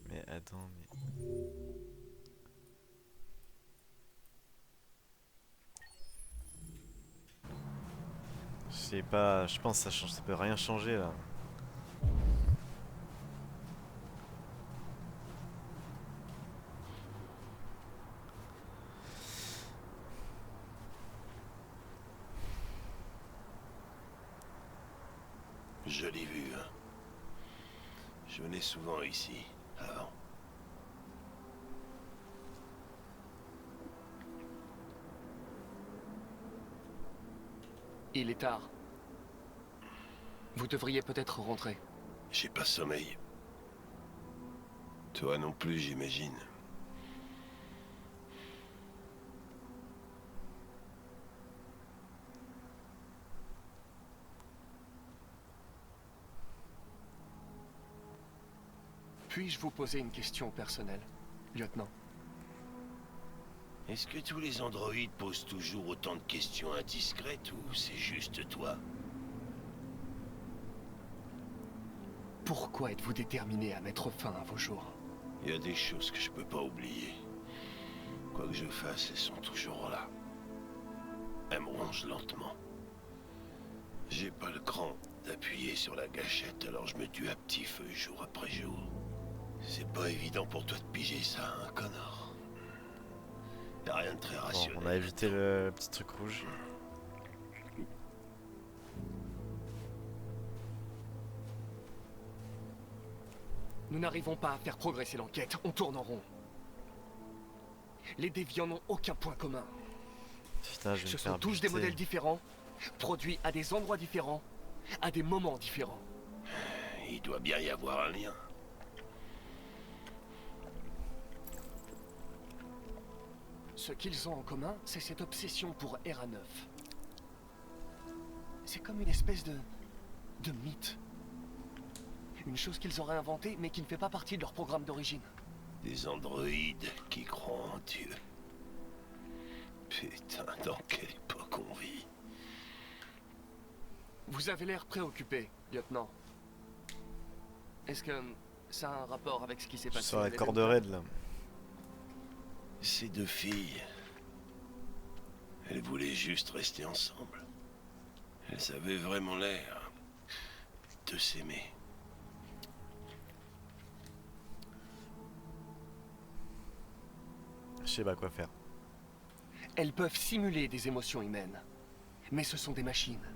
Mais attends, mais... Je sais pas, je pense que ça peut rien changer là. Jolie vue, hein. Je venais souvent ici, avant. Il est tard. Vous devriez peut-être rentrer. J'ai pas sommeil. Toi non plus, j'imagine. Puis-je vous poser une question personnelle, lieutenant? Est-ce que tous les androïdes posent toujours autant de questions indiscrètes ou c'est juste toi? Pourquoi êtes-vous déterminé à mettre fin à vos jours? Il y a des choses que je peux pas oublier. Quoi que je fasse, elles sont toujours là. Elles me rongent lentement. J'ai pas le cran d'appuyer sur la gâchette, alors je me tue à petit feu jour après jour. C'est pas évident pour toi de piger ça, hein, Connor? Y'a rien de très Bon, rationnel. on a évité le petit truc rouge. Nous n'arrivons pas à faire progresser l'enquête, on tourne en rond. Les déviants n'ont aucun point commun. Putain, je vais Ce me sont faire tous des buter. modèles différents, produits à des endroits différents, à des moments différents. Il doit bien y avoir un lien. Ce qu'ils ont en commun, c'est cette obsession pour RA9. C'est comme une espèce de mythe. Une chose qu'ils auraient inventée, mais qui ne fait pas partie de leur programme d'origine. Des androïdes qui croient en Dieu. Putain, dans quelle époque on vit? Vous avez l'air préoccupé, lieutenant. Est-ce que ça a un rapport avec ce qui s'est passé Sur la à corde l'Eden? raide là. Ces deux filles, elles voulaient juste rester ensemble. Elles avaient vraiment l'air de s'aimer. Je sais pas quoi faire. Elles peuvent simuler des émotions humaines. Mais ce sont des machines.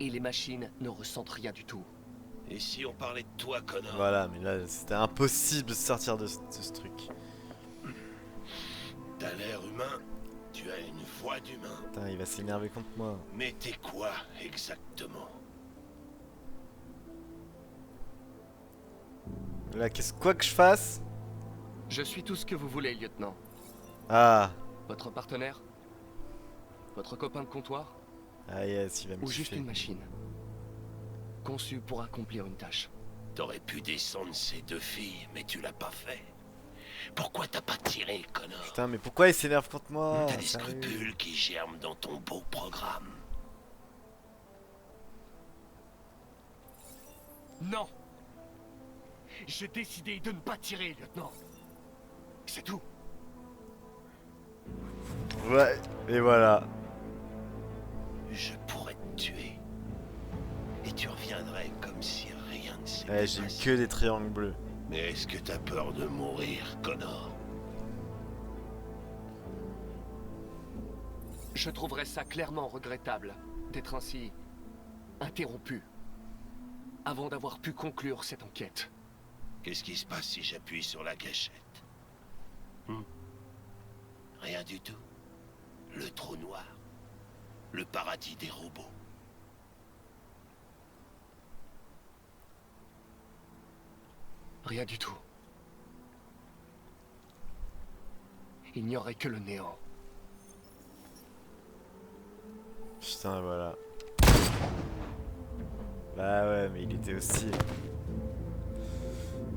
Et les machines ne ressentent rien du tout. Et si on parlait de toi, Connor? Voilà, mais là, c'était impossible de sortir de ce truc. T'as l'air humain, tu as une voix d'humain. Putain, il va s'énerver contre moi. Mais t'es quoi, exactement? Là, quoi que je fasse? Je suis tout ce que vous voulez, lieutenant. Ah. Votre partenaire? Votre copain de comptoir? Ah yes, il va me Ou juste kiffer. une machine conçue pour accomplir une tâche. T'aurais pu descendre ces deux filles, mais tu l'as pas fait. Pourquoi t'as pas tiré, Connor? Putain, mais pourquoi il s'énerve contre moi? T'as des Sérieux. scrupules qui germent dans ton beau programme. Non! J'ai décidé de ne pas tirer, lieutenant. C'est tout. Ouais, et voilà. Je pourrais te tuer. Et tu reviendrais comme si rien ne s'était Ouais, j'ai eu passé. que des triangles bleus. Mais est-ce que t'as peur de mourir, Connor? Je trouverais ça clairement regrettable d'être ainsi interrompu avant d'avoir pu conclure cette enquête. Qu'est-ce qui se passe si j'appuie sur la gâchette? Rien du tout. Le trou noir. Le paradis des robots. Rien du tout. Il n'y aurait que le néant. Putain, voilà. Bah ouais, mais il était aussi...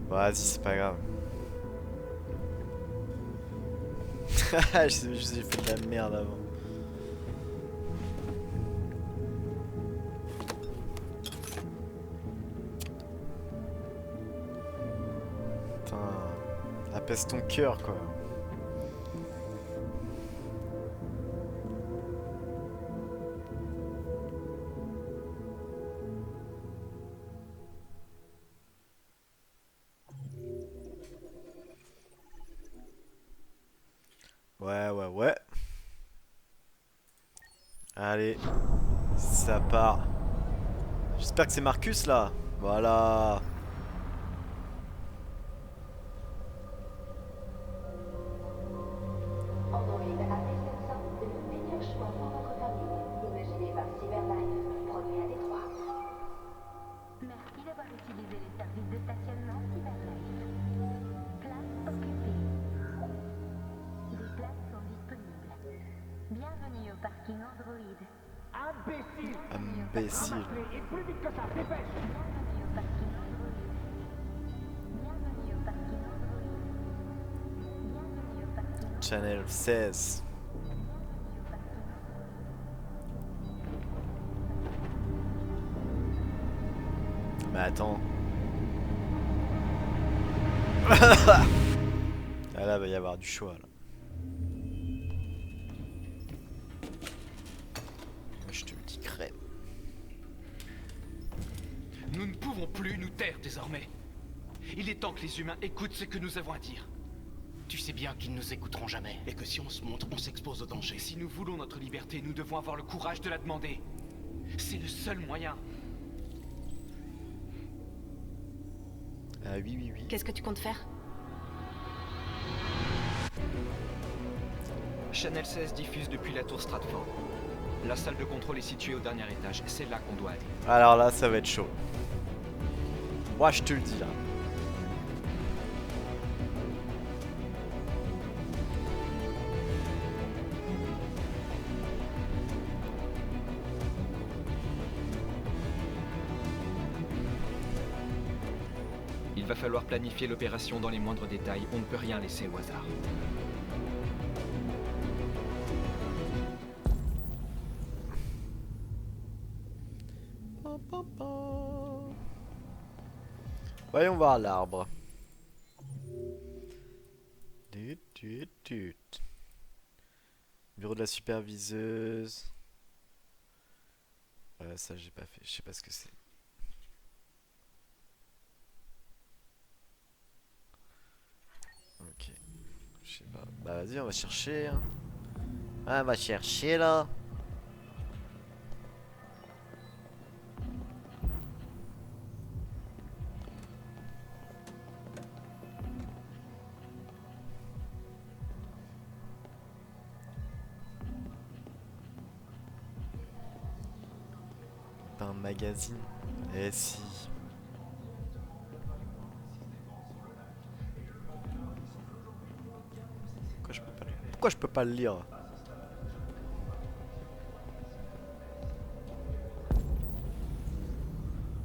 Bon, vas-y, c'est pas grave. J'ai fait de la merde avant. Putain, apaise ton cœur, quoi. Ouais. Allez, ça part. J'espère que c'est Marcus là. Voilà. Android appelle Samsung le meilleur choix pour votre famille. Imaginé par Cyberlife, produit à Détroit. Merci d'avoir utilisé les services de stationnement Cyberlife. Place occupée. Des places sont disponibles. Bienvenue au parking Android. Imbécile! Imbécile. Et plus vite que ça, dépêche! Bienvenue au parking Android. Bienvenue au parking Android. Bienvenue au parking Channel 16. Mais attends. Ah là, va y avoir du choix là. Moi, je te le dis crème. Nous ne pouvons plus nous taire désormais. Il est temps que les humains écoutent ce que nous avons à dire. Tu sais bien qu'ils ne nous écouteront jamais. Et que si on se montre, on s'expose au danger. Si nous voulons notre liberté, nous devons avoir le courage de la demander. C'est le seul moyen. Ah oui. Qu'est-ce que tu comptes faire? Channel 16 diffuse depuis la tour Stratford. La salle de contrôle est située au dernier étage. C'est là qu'on doit aller. Alors là, ça va être chaud. Moi, je te le dis là. Il va falloir planifier l'opération dans les moindres détails. On ne peut rien laisser au hasard. Voyons voir l'arbre. Bureau de la superviseuse. Ouais, ça j'ai pas fait. Je sais pas ce que c'est. Ok. Je Je sais pas. Bah vas-y, on va chercher. Hein. Ah, on va chercher là. Pas un magazine. Eh si. Pourquoi je peux pas le lire?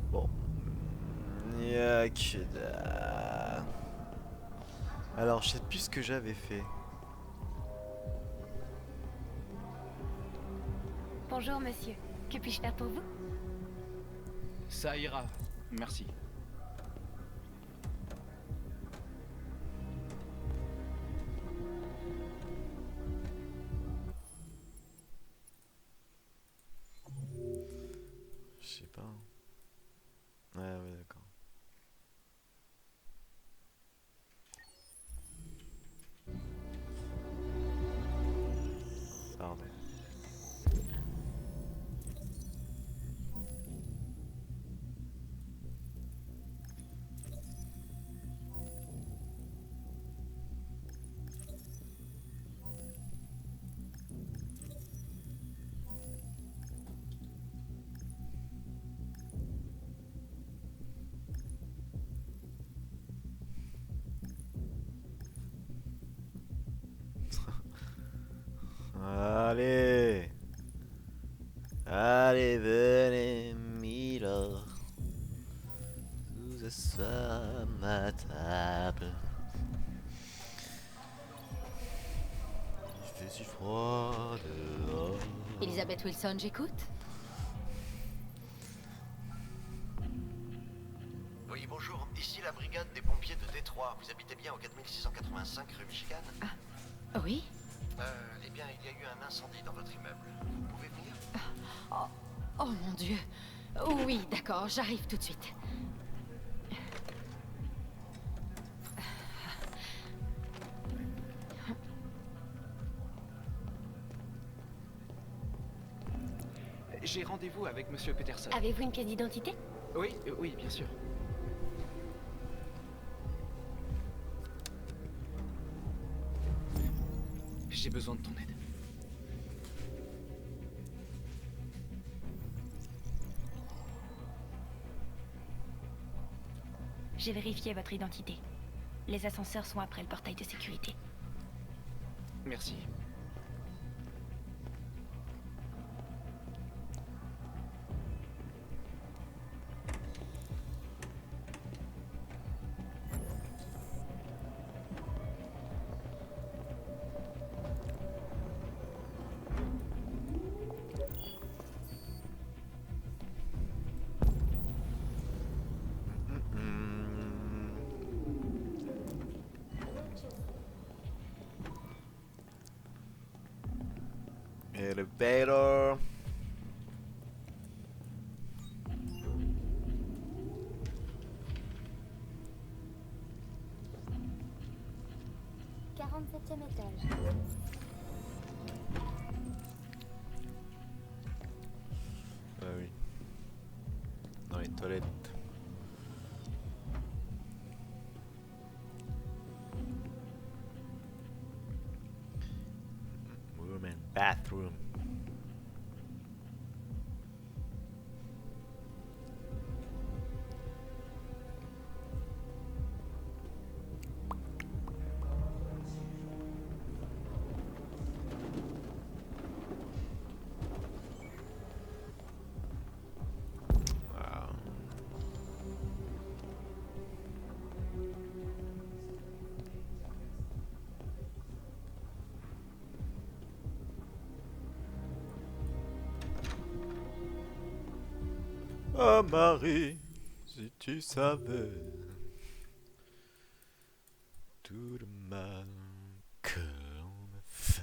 Bon. Yakida. Alors, je sais plus ce que j'avais fait. Bonjour, monsieur. Que puis-je faire pour vous? Ça ira, merci. Je sais pas. Ouais, d'accord. Pardon. Allez. Allez, venez, Milo. Vous asseyez à ma table. Il fait si froid dehors. Elisabeth Wilson, j'écoute. Oui, bonjour. Ici la brigade des pompiers de Détroit. Vous habitez bien au 4685 rue Michigan? Oui. Eh bien, il y a eu un incendie dans votre immeuble. Vous pouvez venir? Oh mon Dieu. Oui, d'accord, j'arrive tout de suite. J'ai rendez-vous avec Monsieur Peterson. Avez-vous une pièce d'identité? Oui, oui, bien sûr. J'ai besoin de ton aide. J'ai vérifié votre identité. Les ascenseurs sont après le portail de sécurité. Merci. Elevator. Quarante-septième étage. Ah oui. Dans les toilettes. Woman bathroom. Wow. Oh Marie, si tu savais tout le mal qu'on me fait.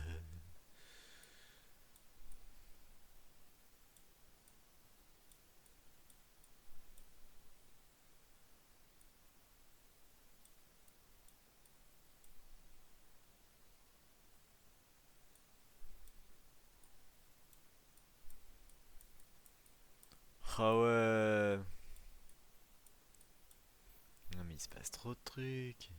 Ah ouais. Non mais il se passe trop de trucs.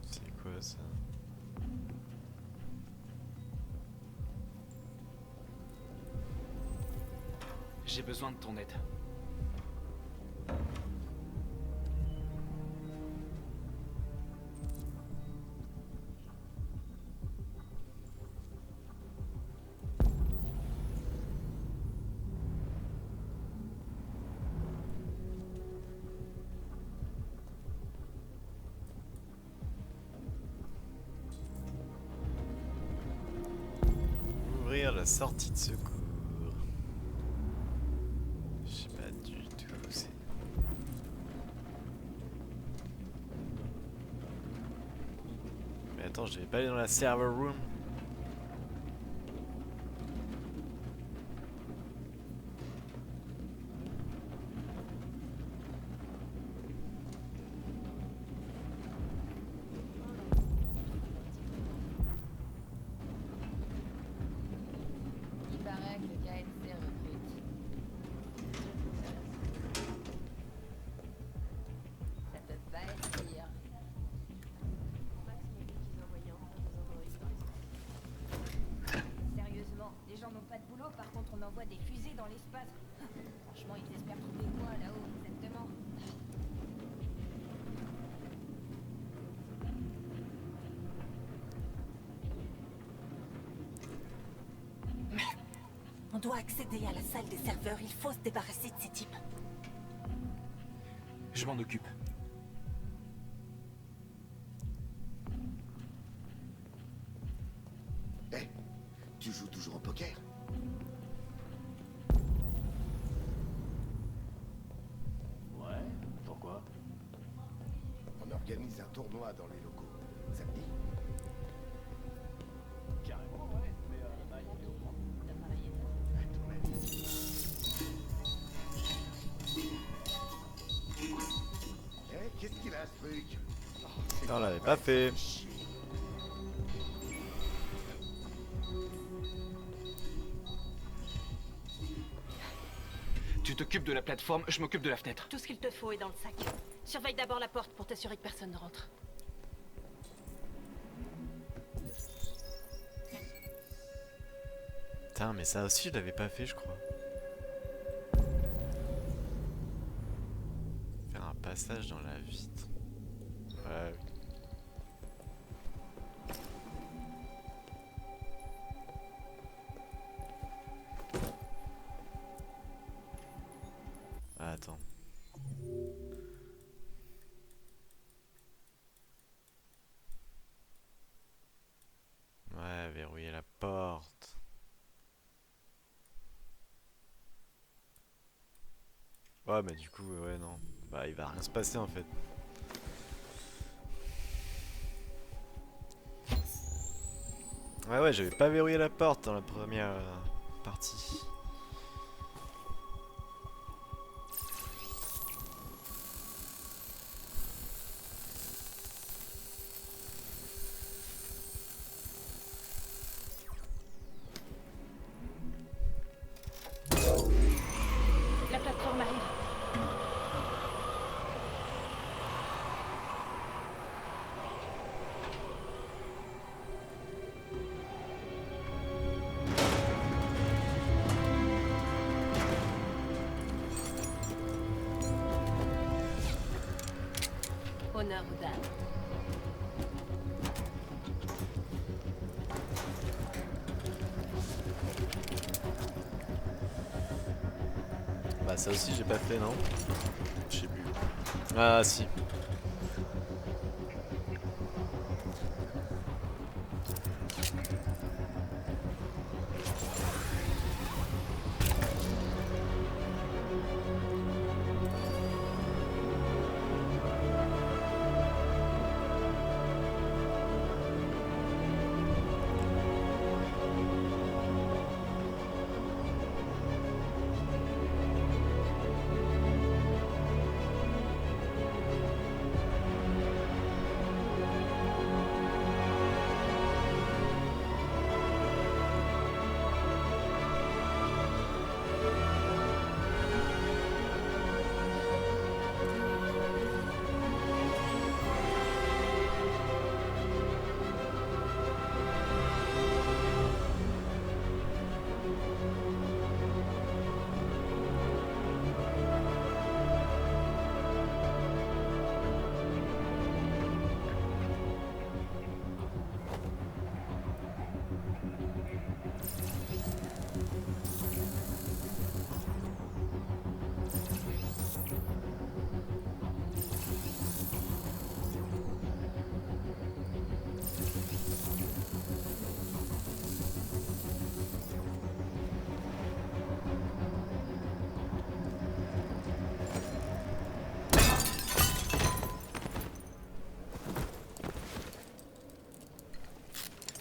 C'est quoi ça? J'ai besoin de ton aide. Ouvrir la sortie de secours. Je sais pas du tout où c'est. Mais attends, je vais pas aller dans la server room. Il paraît que le KNC recrute. Ça peut pas être pire. Sérieusement, les gens n'ont pas de boulot, par contre on envoie des fusées dans l'espace. Franchement, ils espèrent trouver quoi là-haut, exactement? On doit accéder à la salle des serveurs. Il faut se débarrasser de ces types. Je m'en occupe. Hé, tu joues toujours au poker? Ouais, pourquoi? On organise un tournoi dans les locaux. Ça te dit? Carrément, ouais. Mais Mike, il est au courant. Eh, qu'est-ce qu'il a ce truc? Non, on l'avait pas fait. Tu t'occupes de la plateforme, je m'occupe de la fenêtre. Tout ce qu'il te faut est dans le sac. Surveille d'abord la porte pour t'assurer que personne ne rentre. Putain, mais ça aussi je l'avais pas fait, je crois. Faire un passage dans la vitre. Ouais. Ah, attends. Ouais, verrouiller la porte. Ouais, mais du coup, ouais, non. Bah, il va rien se passer en fait. Ouais, j'avais pas verrouillé la porte dans la première partie. Honneur aux dames. Bah ça aussi j'ai pas fait, non? Je sais plus. Ah si.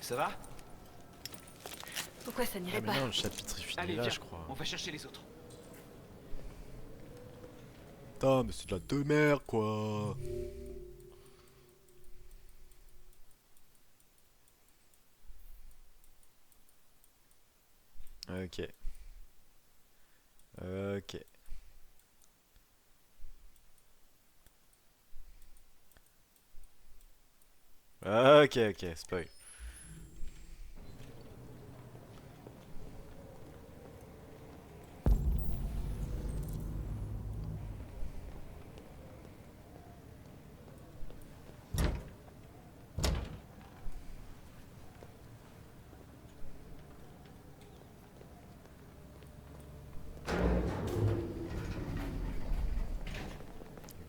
Ça va? Pourquoi ça n'irait Ah mais pas? non, le chapitre il finit Allez, là viens, je crois. on va chercher les autres. Putain mais c'est de la demeure quoi. Ok. Ok. Ok, ok, spoil.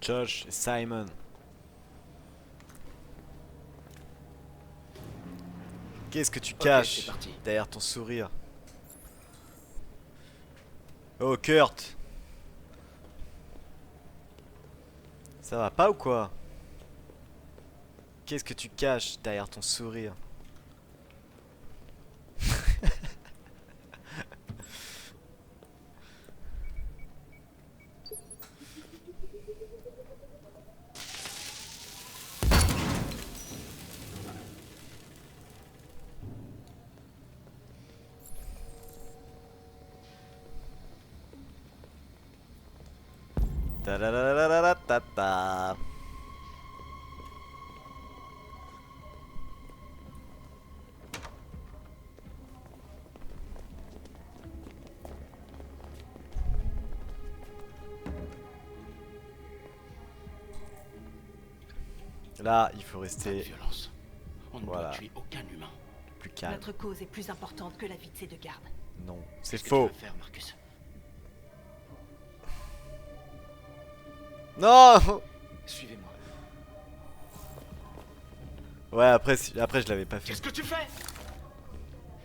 Josh et Simon. Qu'est-ce que tu caches derrière ton sourire? Oh Kurt! Ça va pas ou quoi? Qu'est-ce que tu caches derrière ton sourire? Ta-da-da-da-da-da-da. Là, il faut rester. Violence. On ne doit tuer aucun humain. Plus calme. Notre cause est plus importante que la vie de ces deux gardes. Non, c'est Qu'est-ce que faux. tu veux faire, Marcus? Non. Suivez-moi. Ouais, après je l'avais pas fait. Qu'est-ce que tu fais?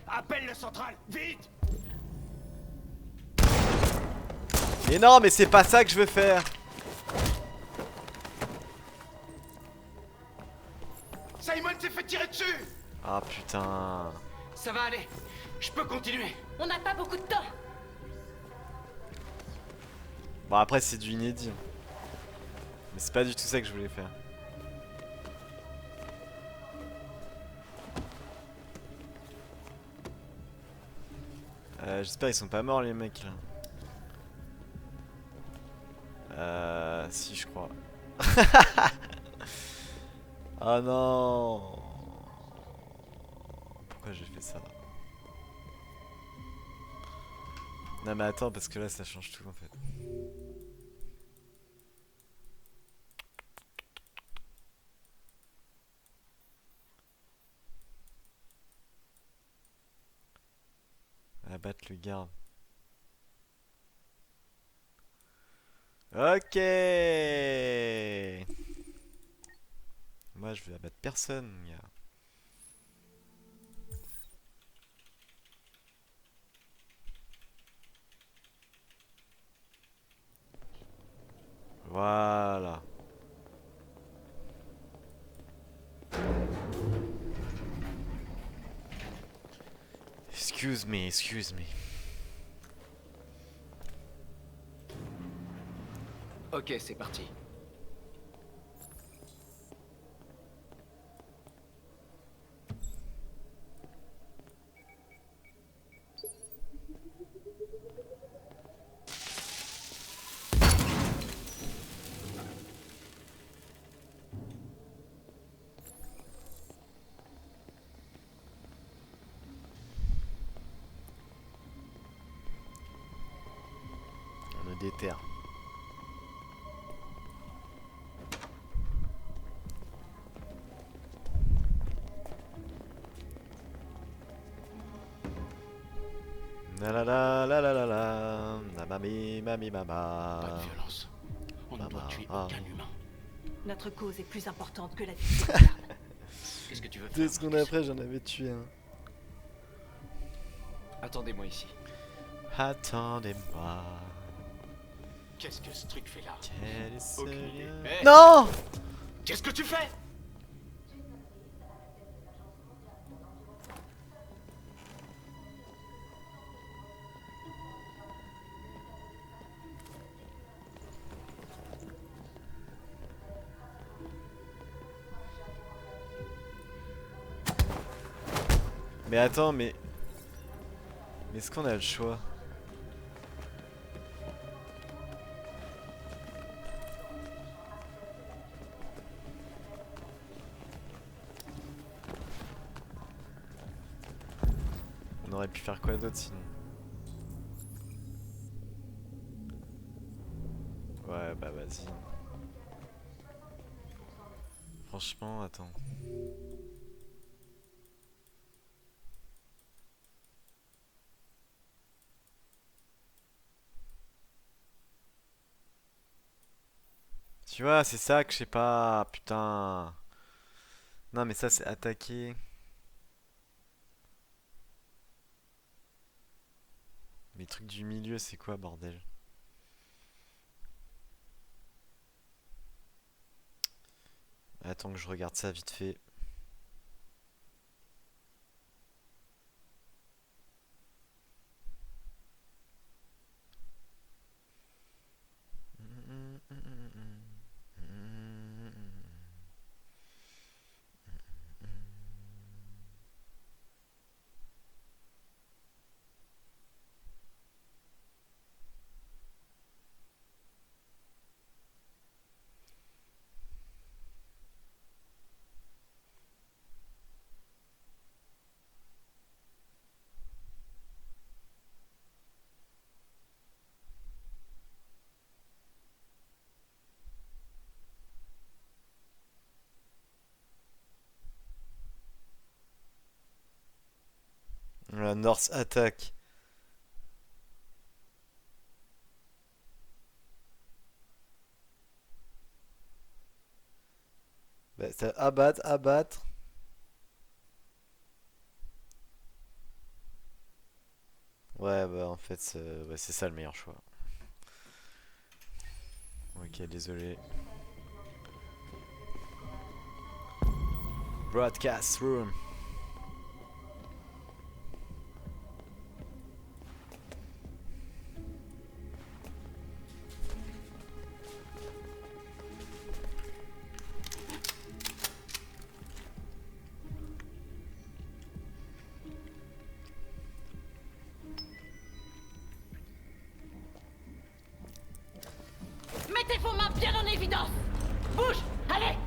Appelle le central, vite! Mais non, mais c'est pas ça que je veux faire. Simon s'est fait tirer dessus! Ah putain. Ça va aller. Je peux continuer. On n'a pas beaucoup de temps. Bon après c'est du inédit. Mais c'est pas du tout ça que je voulais faire. J'espère ils sont pas morts les mecs là. Si je crois. Oh non. Pourquoi j'ai fait ça? Non mais attends parce que là ça change tout en fait. Abattre le garde. Ok. Moi je vais abattre personne, mon gars. Voilà. Excuse me, excuse me. Ok, c'est parti. On le déterre. La la la la la la la la mami mami mama. Pas de violence. On ne doit tuer aucun humain. Notre cause est plus importante que la vie. Qu'est-ce que tu veux faire? 2 secondes après, j'en avais tué un. Attendez-moi ici. Attendez-moi. Qu'est-ce que ce truc fait là? Quel est ce Aucune lieu? idée. Hey, Non! qu'est-ce que tu fais? Mais attends, mais est-ce qu'on a le choix? On aurait pu faire quoi d'autre sinon? Ouais, bah vas-y. Franchement, attends. Tu vois, c'est ça que je sais pas, putain. Non mais ça c'est attaquer. Mais les trucs du milieu c'est quoi bordel? Attends que je regarde ça vite fait. La North attaque. Bah, c'est abattre, abattre. Ouais, bah en fait, c'est ça le meilleur choix. Ok, désolé. Broadcast room. Mettez vos mains bien en évidence. Bouge, allez.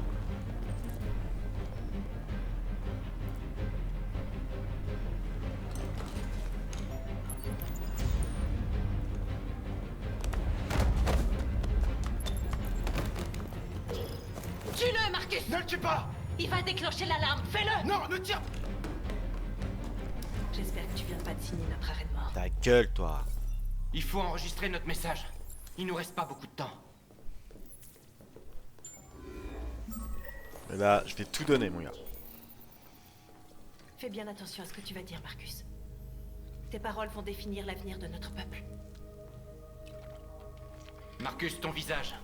Tue-le, Marcus. Ne le tue pas. Il va déclencher l'alarme, fais-le. Non, ne tire. J'espère que tu viens pas de signer notre arrêt de mort. Ta gueule, toi. Il faut enregistrer notre message. Il nous reste pas beaucoup de temps. Et là, je vais tout donner, mon gars. Fais bien attention à ce que tu vas dire, Marcus. Tes paroles vont définir l'avenir de notre peuple. Marcus, ton visage.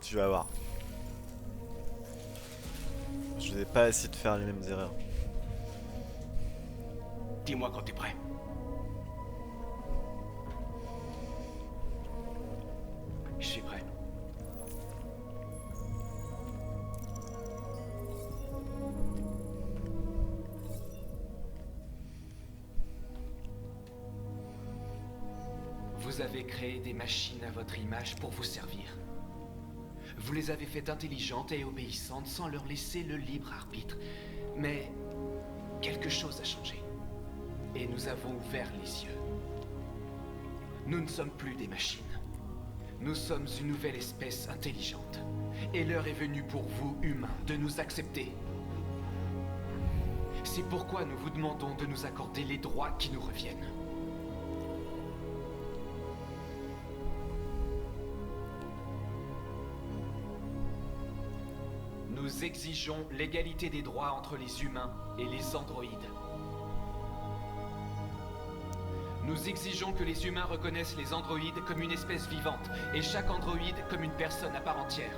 Tu vas voir. Je vais pas essayer de faire les mêmes erreurs. Dis-moi quand t'es prêt. Je suis prêt. Vous avez créé des machines à votre image pour vous servir. Vous les avez faites intelligentes et obéissantes sans leur laisser le libre arbitre. Mais quelque chose a changé. Et nous avons ouvert les yeux. Nous ne sommes plus des machines. Nous sommes une nouvelle espèce intelligente. Et l'heure est venue pour vous, humains, de nous accepter. C'est pourquoi nous vous demandons de nous accorder les droits qui nous reviennent. Nous exigeons l'égalité des droits entre les humains et les androïdes. Nous exigeons que les humains reconnaissent les androïdes comme une espèce vivante et chaque androïde comme une personne à part entière.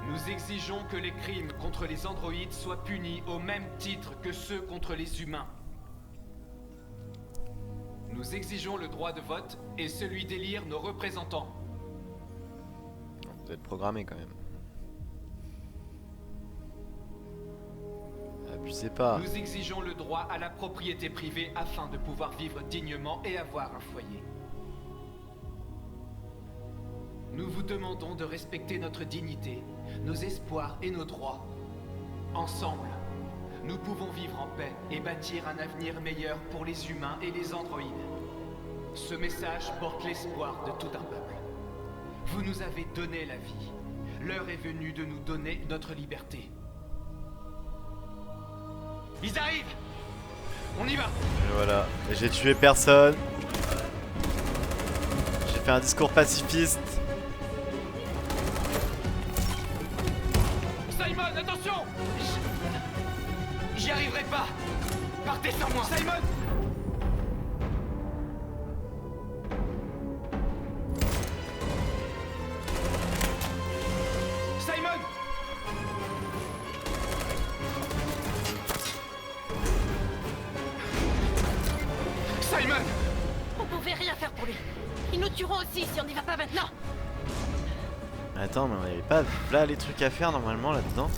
Nous exigeons que les crimes contre les androïdes soient punis au même titre que ceux contre les humains. Nous exigeons le droit de vote et celui d'élire nos représentants. Vous êtes programmé quand même. Abusez pas. Nous exigeons le droit à la propriété privée afin de pouvoir vivre dignement et avoir un foyer. Nous vous demandons de respecter notre dignité, nos espoirs et nos droits. Ensemble, nous pouvons vivre en paix et bâtir un avenir meilleur pour les humains et les androïdes. Ce message porte l'espoir de tout un peuple. Vous nous avez donné la vie. L'heure est venue de nous donner notre liberté. Ils arrivent! On y va! Et voilà. Et j'ai tué personne. J'ai fait un discours pacifiste. Simon, attention! J'y arriverai pas! Partez sans moi! Simon! Simon! Simon! On pouvait rien faire pour lui. Ils nous tueront aussi si on n'y va pas maintenant. Attends, mais on avait pas là les trucs à faire normalement là-dedans.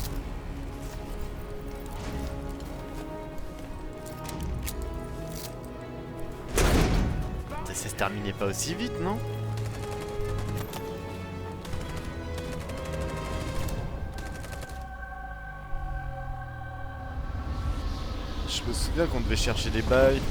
Ça se terminait pas aussi vite, non? Je me souviens qu'on devait chercher des bails.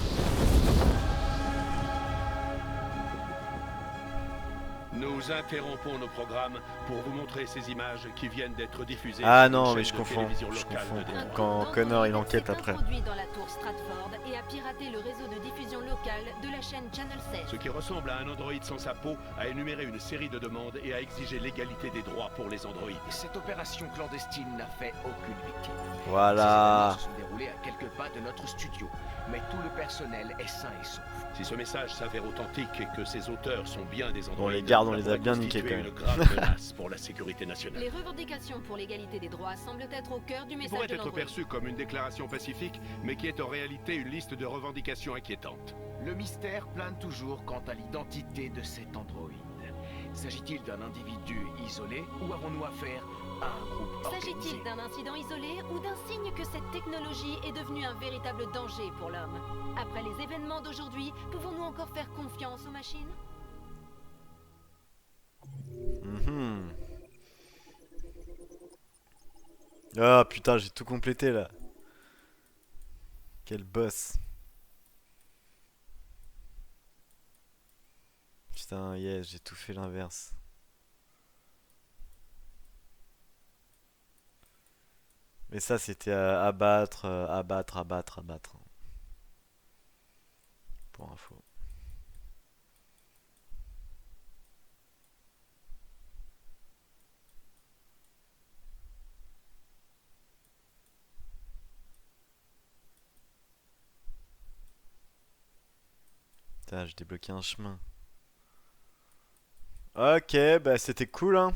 Nous interrompons nos programmes pour vous montrer ces images qui viennent d'être diffusées Ah sur une non, chaîne mais je de confonds. télévision Je locale confonds. de Détroit. Quand Connor il enquête après. Introduit dans la tour Stratford et a piraté le réseau de diffusion locale de la chaîne Channel 7. Ce qui ressemble à un androïde sans sa peau a énuméré une série de demandes et a exigé l'égalité des droits pour les androïdes. Cette opération clandestine n'a fait aucune victime. Voilà. Ces événements se sont déroulés à quelques pas de notre studio, mais tout le personnel est sain et sauf. Si ce message s'avère authentique et que ses auteurs sont bien des androïdes, Bon, les gardes, on les a ça bien pourrait niqués, constituer quand même. une grave menace pour la sécurité nationale. Les revendications pour l'égalité des droits semblent être au cœur du Il message pourrait de être l'Android. perçu comme une déclaration pacifique, mais qui est en réalité une liste de revendications inquiétantes. Le mystère plane toujours quant à l'identité de cet androïde. S'agit-il d'un individu isolé ou avons-nous affaire à un groupe organisé? S'agit-il d'un incident isolé ou d'un signe que cette technologie est devenue un véritable danger pour l'homme? Après les événements d'aujourd'hui, pouvons-nous encore faire confiance aux machines? Ah putain, j'ai tout complété là. Quel boss. Putain, yes, j'ai tout fait l'inverse. Mais ça, c'était abattre, abattre, abattre, abattre. Pour info. Putain, j'ai débloqué un chemin. Ok, bah c'était cool, hein.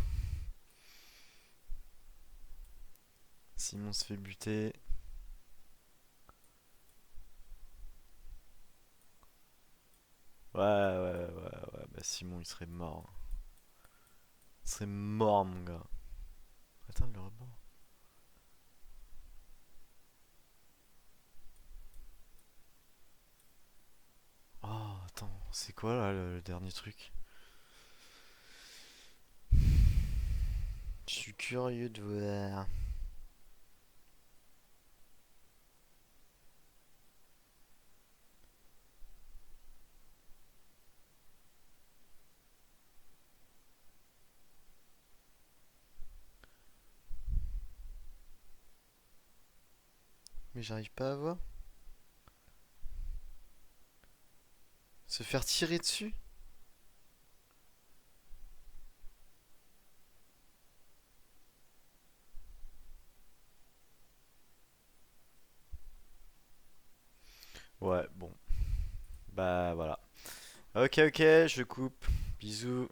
Simon se fait buter. Ouais, bah Simon il serait mort. Il serait mort, mon gars. Attends, le rebord. Oh, attends, c'est quoi là le dernier truc? Je suis curieux de voir. Mais j'arrive pas à voir. Se faire tirer dessus? Ouais, bon. Bah voilà. Ok, je coupe. Bisous.